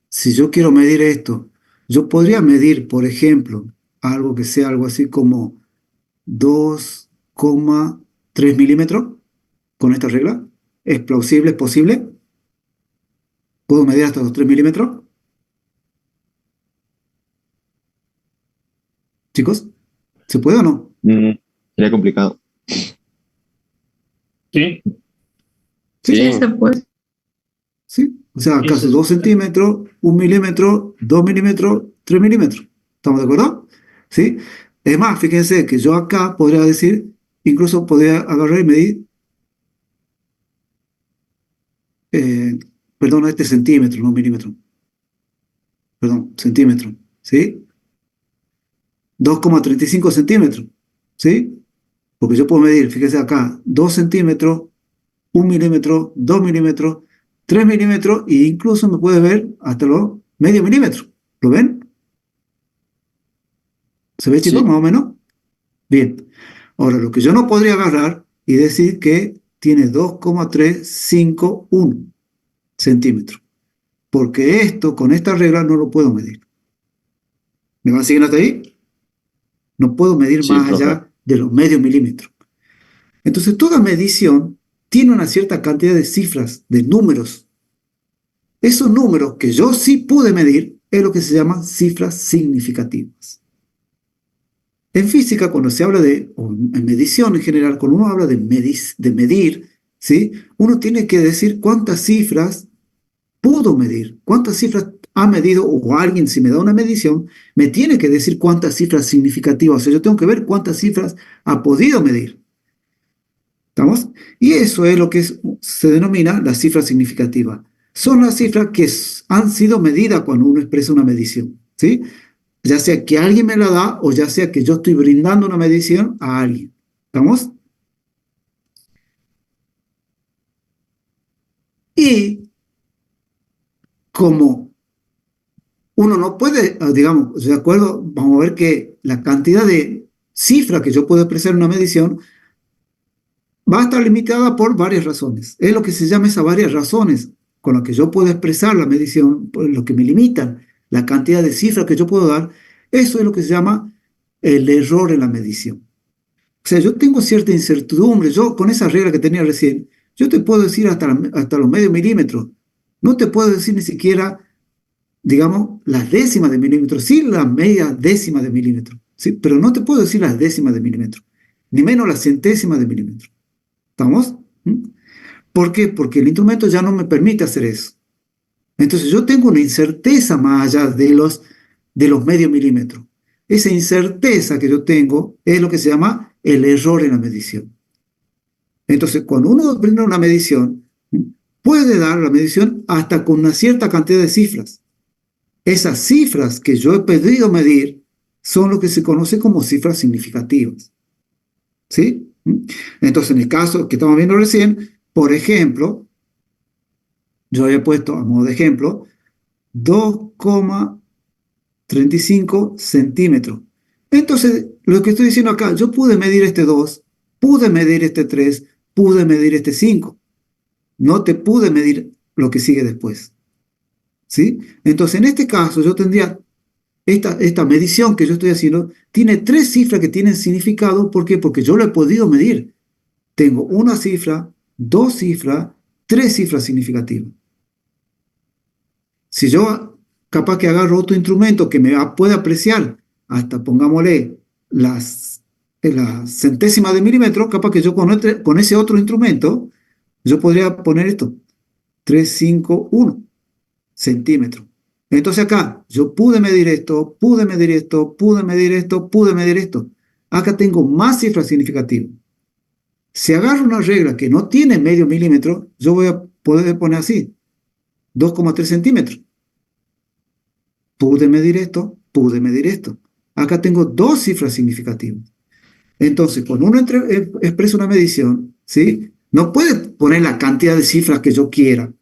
si yo quiero medir esto, yo podría medir, por ejemplo, algo que sea algo así como 2,3 milímetros con esta regla. ¿Es plausible? ¿Es posible? ¿Puedo medir hasta los 3 milímetros? Chicos, ¿se puede o no? Sería complicado. Sí. Sí, Sí. Se puede. sí. O sea, acaso 2 centímetros, 1 milímetro, 2 milímetros, 3 milímetros. ¿Estamos de acuerdo? ¿Sí? Es más, fíjense que yo acá podría decir, incluso podría agarrar y medir, eh, perdón, este centímetro, no milímetro. Perdón, centímetro. ¿Sí? 2,35 centímetros. ¿Sí? Porque yo puedo medir, fíjense acá, 2 centímetros, 1 milímetro, 2 milímetros, 3 milímetros e incluso me puede ver hasta los medio milímetro. ¿Lo ven? ¿Se ve, chicos, Sí. más o menos? Bien. Ahora, lo que yo no podría agarrar y decir que tiene 2,351 centímetros. Porque esto, con esta regla, no lo puedo medir. ¿Me van siguiendo hasta ahí? No puedo medir Sí, más profe. allá de los medio milímetros. Entonces, toda medición tiene una cierta cantidad de cifras, de números. Esos números que yo sí pude medir es lo que se llaman cifras significativas. En física, cuando se habla de, o en medición en general, cuando uno habla de medir, ¿sí? Uno tiene que decir cuántas cifras pudo medir, cuántas cifras ha medido, o alguien, si me da una medición, me tiene que decir cuántas cifras significativas. O sea, yo tengo que ver cuántas cifras ha podido medir. ¿Estamos? Y eso es lo que se denomina la cifra significativa. Son las cifras que han sido medidas cuando uno expresa una medición, ¿sí? Ya sea que alguien me la da o ya sea que yo estoy brindando una medición a alguien. ¿Estamos? Y como uno no puede, digamos, de acuerdo, vamos a ver que la cantidad de cifras que yo puedo expresar en una medición va a estar limitada por varias razones. Es lo que se llama esas varias razones con las que yo puedo expresar la medición, lo que me limitan la cantidad de cifras que yo puedo dar. Eso es lo que se llama el error en la medición. O sea, yo tengo cierta incertidumbre. Yo, con esa regla que tenía recién, yo te puedo decir hasta los medio milímetros. No te puedo decir ni siquiera, digamos, las décimas de milímetro. Sí, la media décima de milímetro. ¿Sí? Pero no te puedo decir las décimas de milímetro. Ni menos las centésimas de milímetro. ¿Estamos? ¿Por qué? Porque el instrumento ya no me permite hacer eso. Entonces yo tengo una incerteza más allá de los medio milímetros. Esa incerteza que yo tengo es lo que se llama el error en la medición. Entonces, cuando uno brinda una medición, puede dar la medición hasta con una cierta cantidad de cifras. Esas cifras que yo he pedido medir son lo que se conoce como cifras significativas. ¿Sí? Entonces, en el caso que estamos viendo recién, por ejemplo, yo había puesto a modo de ejemplo 2,35 centímetros. Entonces, lo que estoy diciendo acá, yo pude medir este 2, pude medir este 3, pude medir este 5. No te pude medir lo que sigue después. ¿Sí? Entonces, en este caso, yo tendría esta medición que yo estoy haciendo, tiene 3 cifras que tienen significado. ¿Por qué? Porque yo lo he podido medir. Tengo una cifra, 2 cifras, 3 cifras significativas. Si yo capaz que agarro otro instrumento que me puede apreciar hasta, pongámosle, la centésima de milímetro, capaz que yo con ese otro instrumento, yo podría poner esto, 351 centímetros. Entonces acá, yo pude medir esto, pude medir esto, pude medir esto, pude medir esto. Acá tengo más cifras significativas. Si agarro una regla que no tiene medio milímetro, yo voy a poder poner así, 2,3 centímetros. Pude medir esto, pude medir esto. Acá tengo dos cifras significativas. Entonces, cuando uno expresa una medición, ¿sí? No puede poner la cantidad de cifras que yo quiera,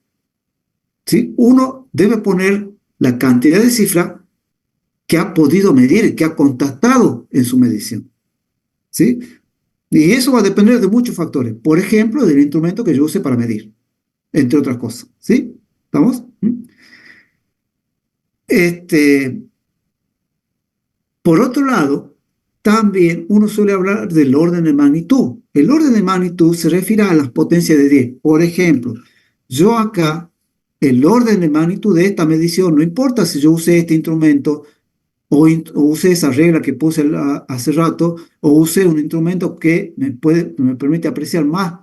¿sí? Uno debe poner la cantidad de cifras que ha podido medir, que ha constatado en su medición, ¿sí? Y eso va a depender de muchos factores. Por ejemplo, del instrumento que yo use para medir, entre otras cosas, ¿sí? ¿Estamos? Por otro lado, también uno suele hablar del orden de magnitud. El orden de magnitud se refiere a las potencias de 10. Por ejemplo, yo acá, el orden de magnitud de esta medición, no importa si yo usé este instrumento o usé esa regla que puse hace rato, o usé un instrumento que me permite apreciar más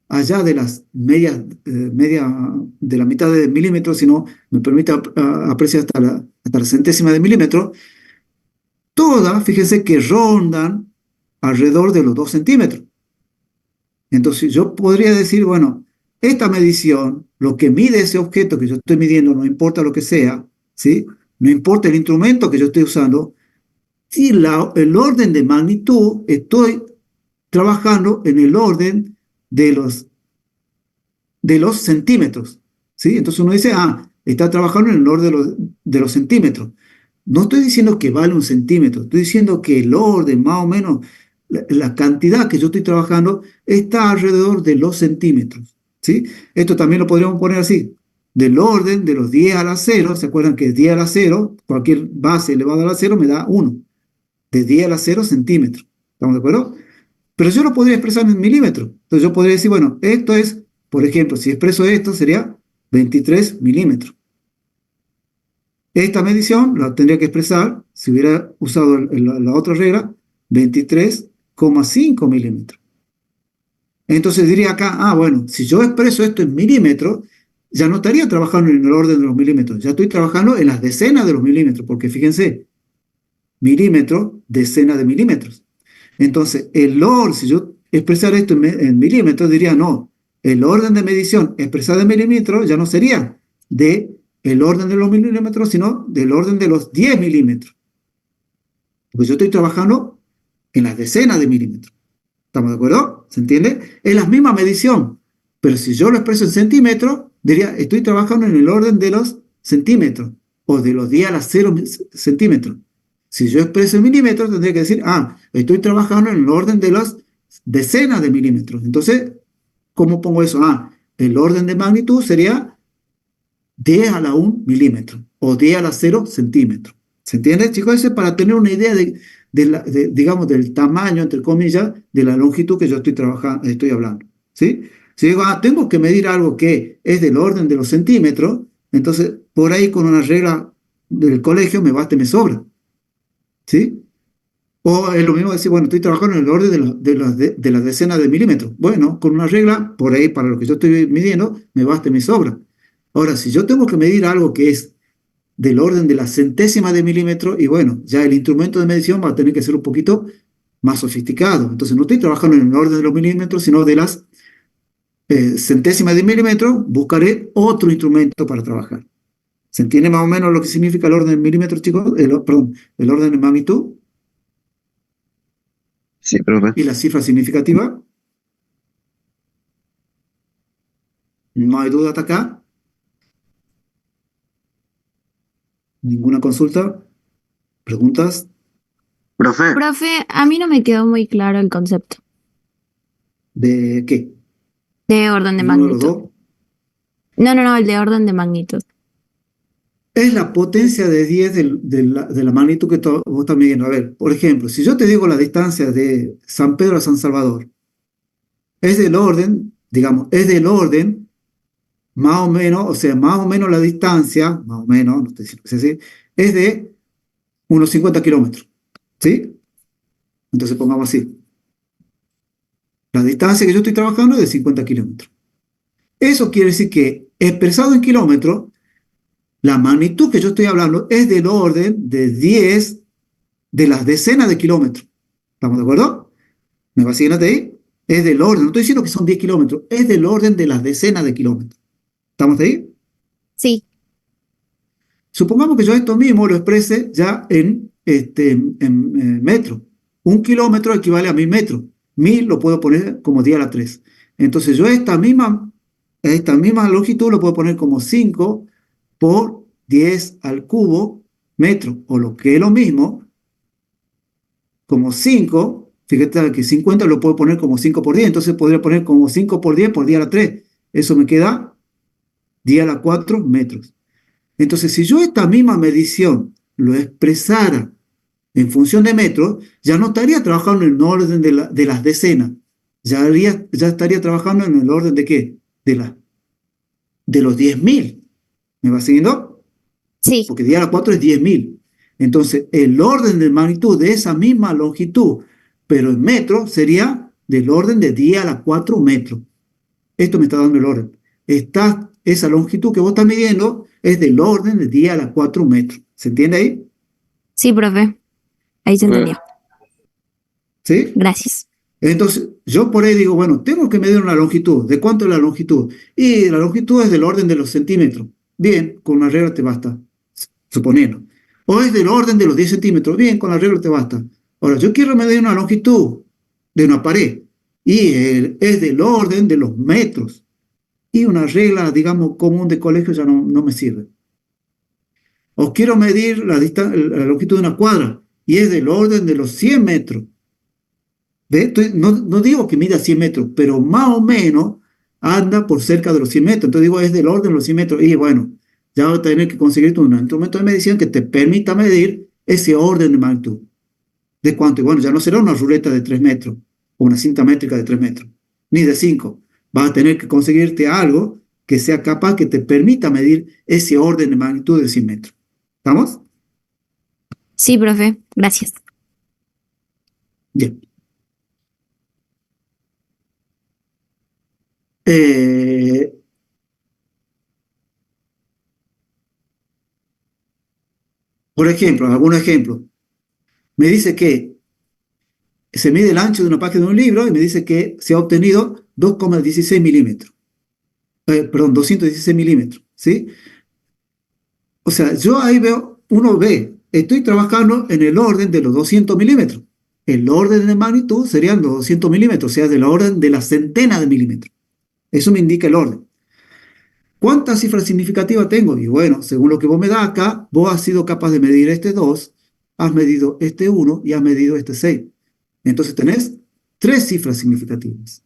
allá de las medias, de la mitad de milímetro, sino me permite apreciar hasta la centésima de milímetro. Todas, fíjense que rondan alrededor de los 2 centímetros. Entonces yo podría decir, bueno, esta medición, lo que mide ese objeto que yo estoy midiendo, no importa lo que sea, ¿sí? No importa el instrumento que yo estoy usando, si el orden de magnitud, estoy trabajando en el orden de los centímetros, ¿sí? Entonces uno dice, está trabajando en el orden de los centímetros. No estoy diciendo que vale un centímetro, estoy diciendo que el orden, más o menos, la cantidad que yo estoy trabajando está alrededor de los centímetros, ¿sí? Esto también lo podríamos poner así, del orden de los 10 a la 0, ¿se acuerdan que 10 a la 0, cualquier base elevada a la 0 me da 1, de 10 a la 0 centímetros, ¿estamos de acuerdo? Pero yo lo podría expresar en milímetros, entonces yo podría decir, bueno, esto es, por ejemplo, si expreso esto sería 23 milímetros. Esta medición la tendría que expresar, si hubiera usado la otra regla, 23,5 milímetros. Entonces diría acá, bueno, si yo expreso esto en milímetros, ya no estaría trabajando en el orden de los milímetros, ya estoy trabajando en las decenas de los milímetros, porque fíjense, milímetro, decena de milímetros. Entonces, si yo expresara esto en milímetros, diría, no, el orden de medición expresado en milímetros ya no sería de el orden de los milímetros, sino del orden de los 10 milímetros. Porque yo estoy trabajando en las decenas de milímetros. ¿Estamos de acuerdo? ¿Se entiende? Es la misma medición, pero si yo lo expreso en centímetros, diría, estoy trabajando en el orden de los centímetros, o de los 10 a la 0 centímetros. Si yo expreso en milímetros, tendría que decir, estoy trabajando en el orden de las decenas de milímetros. Entonces, ¿cómo pongo eso? El orden de magnitud sería 10 a la 1 milímetro o 10 a la 0 centímetro. ¿Se entiende, chicos? Eso es para tener una idea digamos, del tamaño, entre comillas, de la longitud que yo estoy hablando. ¿Sí? Si digo, tengo que medir algo que es del orden de los centímetros, entonces por ahí con una regla del colegio me basta y me sobra. ¿Sí? O es lo mismo decir, bueno, estoy trabajando en el orden de las decenas de milímetros. Bueno, con una regla, por ahí, para lo que yo estoy midiendo, me basta y me sobra. Ahora, si yo tengo que medir algo que es del orden de la centésima de milímetro, y bueno, ya el instrumento de medición va a tener que ser un poquito más sofisticado. Entonces no estoy trabajando en el orden de los milímetros, sino de las centésimas de milímetro, buscaré otro instrumento para trabajar. ¿Se entiende más o menos lo que significa el orden de milímetros, chicos? Perdón, el orden de magnitud. Sí, profe. ¿Y la cifra significativa? No hay duda hasta acá. ¿Ninguna consulta? ¿Preguntas? Profe, Profe, a mí no me quedó muy claro el concepto ¿De qué? de orden de ¿Ninguno de los magnitud. dos? No, el de orden de magnitud. Es la potencia de 10 de la magnitud que vos estás midiendo. A ver, por ejemplo, si yo te digo la distancia de San Pedro a San Salvador, es del orden, digamos, es del orden, más o menos, o sea, más o menos la distancia, más o menos, no estoy diciendo que sea así, es de unos 50 kilómetros. ¿Sí? Entonces pongamos así. La distancia que yo estoy trabajando es de 50 kilómetros. Eso quiere decir que, expresado en kilómetros, la magnitud que yo estoy hablando es del orden de 10 de las decenas de kilómetros. ¿Estamos de acuerdo? ¿Me va siguiendo ahí? Es del orden, no estoy diciendo que son 10 kilómetros, es del orden de las decenas de kilómetros. ¿Estamos ahí? Sí, Supongamos que yo esto mismo lo exprese ya en metros. 1 kilómetro equivale a 1000 metros. 1000 lo puedo poner como 10 a la 3. Entonces yo esta misma longitud lo puedo poner como 5 por 10 al cubo metro, o lo que es lo mismo, como 5, fíjate que 50 lo puedo poner como 5 por 10, entonces podría poner como 5 por 10 a la 3. Eso me queda 10 a la 4 metros. Entonces, si yo esta misma medición lo expresara en función de metros, ya no estaría trabajando en el orden de las decenas. Ya estaría trabajando en el orden de ¿qué? De los 10.000. ¿Me va siguiendo? sí, Porque 10 a la 4 es 10.000. Entonces, el orden de magnitud de esa misma longitud, pero en metros, sería del orden de 10 a la 4 metros. Esto me está dando el orden. Esa longitud que vos estás midiendo es del orden de 10 a la 4 metros. ¿Se entiende ahí? sí, profe. Ahí se entendió. ¿Sí? Gracias. Entonces, yo por ahí digo, bueno, tengo que medir una longitud. ¿De cuánto es la longitud? Y la longitud es del orden de los centímetros. Bien, con una regla te basta, suponiendo. O es del orden de los 10 centímetros. Bien, con la regla te basta. Ahora, yo quiero medir una longitud de una pared. Y es del orden de los metros. Y una regla, digamos, común de colegio ya no me sirve. O quiero medir la longitud de una cuadra. Y es del orden de los 100 metros. ¿Ve? Entonces, no digo que mida 100 metros, pero más o menos anda por cerca de los 100 metros. Entonces digo, es del orden de los 100 metros. Y bueno, ya vas a tener que conseguir un instrumento de medición que te permita medir ese orden de magnitud. ¿De cuánto? Y bueno, ya no será una ruleta de 3 metros o una cinta métrica de 3 metros, ni de 5. Vas a tener que conseguirte algo que sea capaz que te permita medir ese orden de magnitud de 100 metros. ¿Estamos? Sí, profe. Gracias. Bien. Por ejemplo, algún ejemplo. Me dice que se mide el ancho de una página de un libro y me dice que se ha obtenido 2,16 milímetros. Perdón, 216 milímetros. ¿Sí? O sea, yo ahí veo, uno ve, estoy trabajando en el orden de los 200 milímetros. El orden de magnitud serían los 200 milímetros, o sea, del orden de la centena de milímetros. Eso me indica el orden. ¿Cuántas cifras significativas tengo? Y bueno, según lo que vos me das acá, vos has sido capaz de medir este 2, has medido este 1 y has medido este 6. Entonces tenés 3 cifras significativas.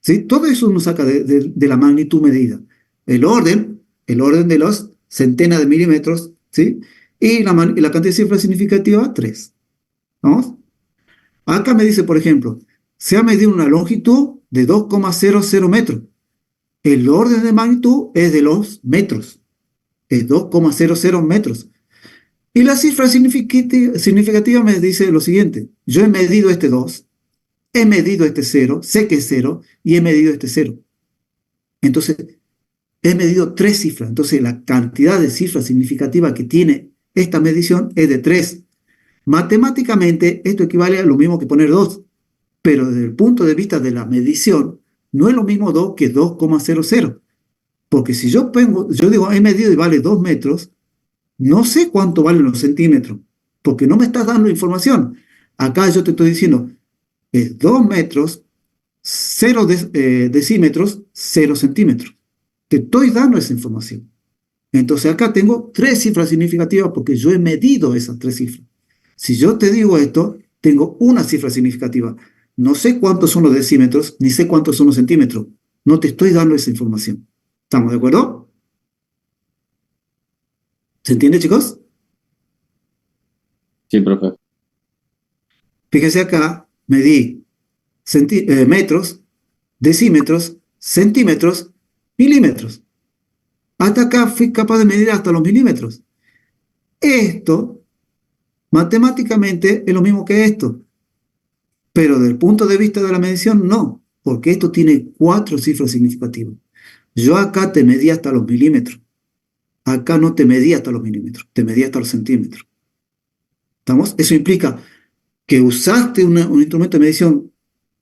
¿Sí? Todo eso nos saca de la magnitud medida. El orden de los centenas de milímetros, ¿sí? Y la cantidad de cifras significativas, 3. ¿Vamos? Acá me dice, por ejemplo, se ha medido una longitud de 2,00 metros. El orden de magnitud es de los metros. Es 2,00 metros. Y la cifra significativa me dice lo siguiente. Yo he medido este 2, he medido este 0, sé que es 0, y he medido este 0. Entonces, he medido 3 cifras. Entonces, la cantidad de cifras significativas que tiene esta medición es de 3. Matemáticamente, esto equivale a lo mismo que poner 2. Pero desde el punto de vista de la medición, no es lo mismo 2 que 2,00. Porque si yo digo, he medido y vale 2 metros, no sé cuánto valen los centímetros, porque no me estás dando información. Acá yo te estoy diciendo, es 2 metros, 0 decímetros, 0 centímetros. Te estoy dando esa información. Entonces acá tengo 3 cifras significativas porque yo he medido esas 3 cifras. Si yo te digo esto, tengo una cifra significativa. No sé cuántos son los decímetros, ni sé cuántos son los centímetros. No te estoy dando esa información. ¿Estamos de acuerdo? ¿Se entiende, chicos? Sí, profe. Fíjense acá, medí metros, decímetros, centímetros, milímetros. Hasta acá fui capaz de medir hasta los milímetros. Esto, matemáticamente, es lo mismo que esto. Pero desde el punto de vista de la medición, no. Porque esto tiene 4 cifras significativas. Yo acá te medí hasta los milímetros. Acá no te medí hasta los milímetros, te medí hasta los centímetros. ¿Estamos? Eso implica que usaste un instrumento de medición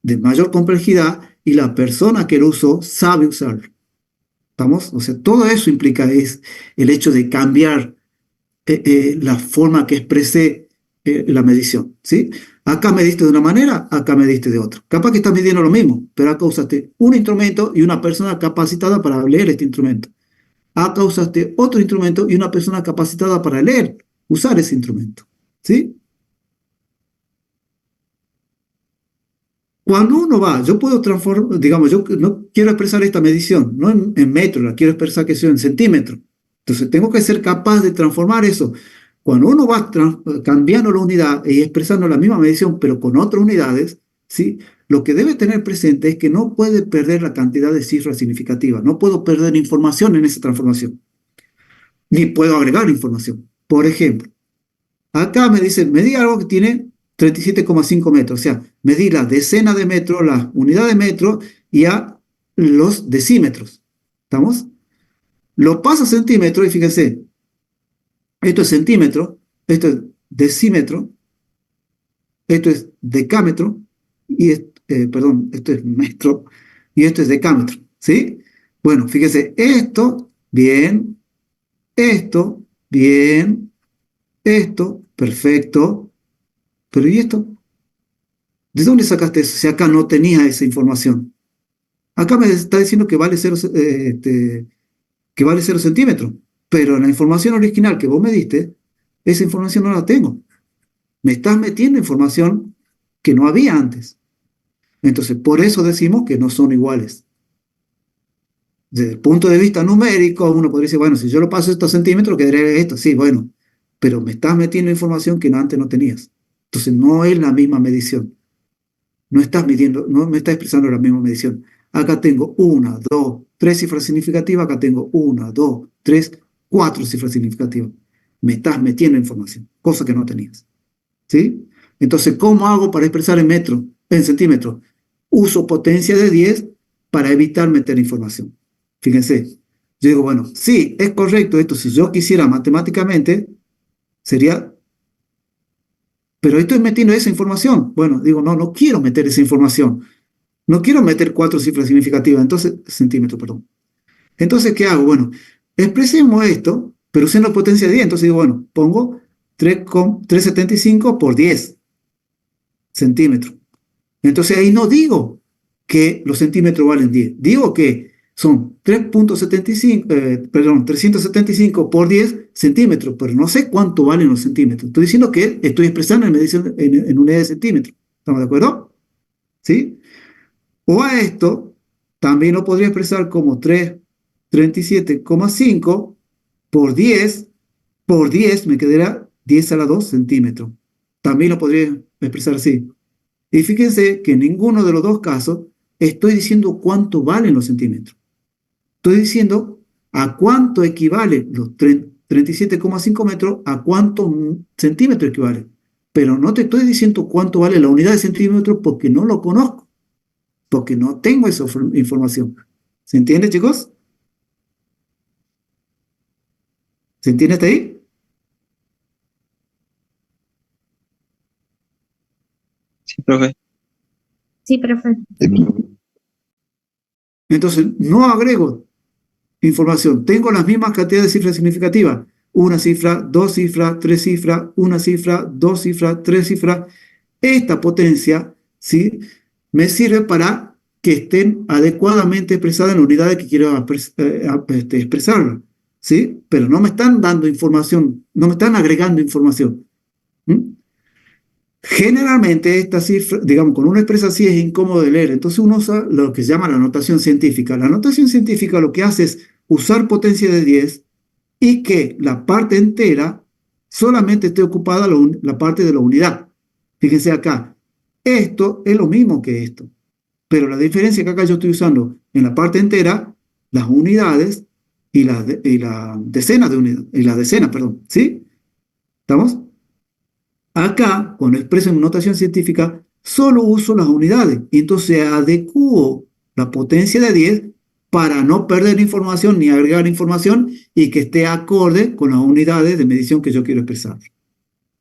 de mayor complejidad y la persona que lo usó sabe usarlo. ¿Estamos? O sea, todo eso implica es el hecho de cambiar la forma que expresé la medición, ¿sí? Acá mediste de una manera, acá mediste de otra. Capaz que estás midiendo lo mismo, pero acá usaste un instrumento y una persona capacitada para leer este instrumento. Acá usaste otro instrumento y una persona capacitada para leer, usar ese instrumento, ¿sí? Cuando uno va, yo puedo transformar, digamos, yo no quiero expresar esta medición, no en metros, la quiero expresar que sea en centímetros. Entonces tengo que ser capaz de transformar eso. Cuando uno va cambiando la unidad y expresando la misma medición, pero con otras unidades, ¿sí? Lo que debe tener presente es que no puede perder la cantidad de cifras significativas, no puedo perder información en esa transformación, ni puedo agregar información. Por ejemplo, acá me dicen, medí algo que tiene 37,5 metros, o sea, medí la decena de metro, la unidad de metro y a los decímetros. ¿Estamos? Lo paso a centímetro y fíjense, esto es centímetro, esto es decímetro, esto es decámetro, y perdón, esto es metro, y esto es decámetro, ¿sí? Bueno, fíjense, esto, bien, esto, bien, esto, perfecto, pero ¿y esto? ¿De dónde sacaste eso? Si acá no tenía esa información. Acá me está diciendo que vale 0, que vale 0 centímetros, pero en la información original que vos me diste, esa información no la tengo. Me estás metiendo información que no había antes. Entonces, por eso decimos que no son iguales. Desde el punto de vista numérico, uno podría decir, bueno, si yo lo paso estos centímetros, quedaría esto. Sí, bueno, pero me estás metiendo información que antes no tenías. Entonces, no es la misma medición. No estás midiendo, no me estás expresando la misma medición. Acá tengo 1, 2, 3 cifras significativas, acá tengo 1, 2, 3, 4 cifras significativas. Me estás metiendo información, cosa que no tenías. ¿Sí? Entonces, ¿cómo hago para expresar en metros, en centímetros? Uso potencia de 10 para evitar meter información. Fíjense, yo digo, bueno, sí, es correcto esto, si yo quisiera matemáticamente, sería, pero estoy metiendo esa información. Bueno, digo, no quiero meter esa información. No quiero meter 4 cifras significativas, entonces, centímetros, perdón. Entonces, ¿qué hago? Bueno, expresemos esto, pero usando potencia de 10. Entonces digo, bueno, pongo 3,375 por 10 centímetros. Entonces ahí no digo que los centímetros valen 10. Digo que son 375 por 10 centímetros, pero no sé cuánto valen los centímetros. Estoy diciendo que estoy expresando en medición en unidades de centímetros. ¿Estamos de acuerdo? ¿Sí? O a esto también lo podría expresar como 37,5 por 10 me quedará 10 a la 2 centímetros. También lo podría expresar así. Y fíjense que en ninguno de los dos casos estoy diciendo cuánto valen los centímetros. Estoy diciendo a cuánto equivale los 37,5 metros, a cuántos centímetros equivale. Pero no te estoy diciendo cuánto vale la unidad de centímetros porque no lo conozco, porque no tengo esa información. ¿Se entiende, chicos? ¿Se entiende hasta ahí? Sí, profe. Sí, profe. Entonces, no agrego información. Tengo las mismas cantidades de cifras significativas. Una cifra, dos cifras, tres cifras, una cifra, dos cifras, tres cifras. Esta potencia, ¿sí?, me sirve para que estén adecuadamente expresadas en la unidad que quiero expresarla, ¿sí? Pero no me están dando información, no me están agregando información. Generalmente esta cifra, digamos, cuando uno expresa así es incómodo de leer, entonces uno usa lo que se llama la notación científica. La notación científica lo que hace es usar potencia de 10 y que la parte entera solamente esté ocupada la parte de la unidad. Fíjense acá, esto es lo mismo que esto, pero la diferencia es que acá yo estoy usando en la parte entera las unidades y las decenas de unidades, y las decenas, perdón, ¿sí? ¿Estamos? Acá, cuando expreso en notación científica, solo uso las unidades y entonces adecuo la potencia de 10 para no perder información ni agregar información y que esté acorde con las unidades de medición que yo quiero expresar.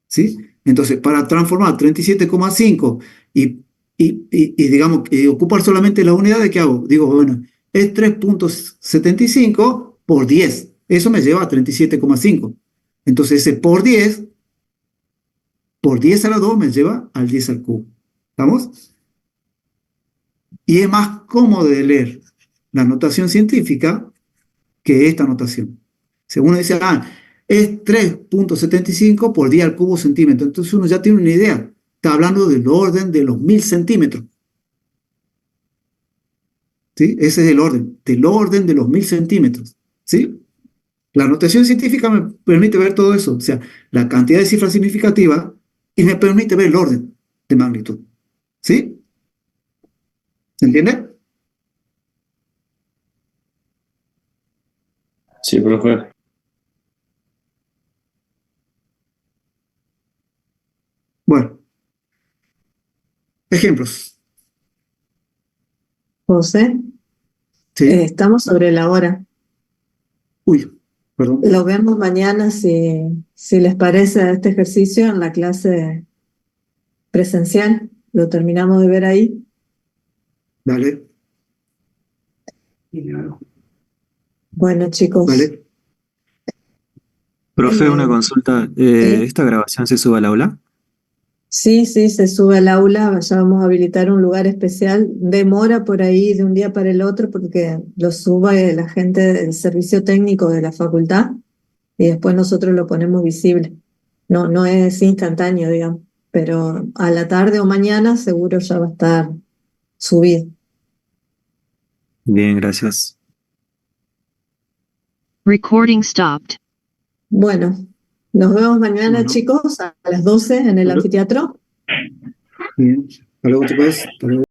¿Sí? Entonces, para transformar 37,5 y digamos, ocupar solamente las unidades, ¿qué hago? Digo, bueno, es 3.75 por 10. Eso me lleva a 37,5. Entonces ese por 10 a la 2 me lleva al 10 al cubo. ¿Estamos? Y es más cómodo de leer la notación científica que esta notación. Según uno dice, es 3.75 por 10 al cubo centímetro. Entonces uno ya tiene una idea. Está hablando del orden de los 1000 centímetros. ¿Sí? Ese es el orden, del orden de los 1000 centímetros. ¿Sí? La notación científica me permite ver todo eso, o sea, la cantidad de cifras significativas, y me permite ver el orden de magnitud. ¿Sí? ¿Se entiende? Sí, profe. Bueno, ejemplos. José, ¿Sí? estamos sobre la hora. Uy, perdón. Lo vemos mañana si les parece este ejercicio en la clase presencial. Lo terminamos de ver ahí. Dale. Bueno, chicos. Vale. Profe, una consulta. ¿Esta grabación se sube al aula? Sí, se sube al aula, ya vamos a habilitar un lugar especial. Demora por ahí de un día para el otro porque lo sube la gente del servicio técnico de la facultad y después nosotros lo ponemos visible. No es instantáneo, digamos, pero a la tarde o mañana seguro ya va a estar subido. Bien, gracias. Recording stopped. Bueno, nos vemos mañana, Bueno. chicos, a las 12 en el Bueno. anfiteatro. Bien. Hasta luego, chicos. Hasta luego.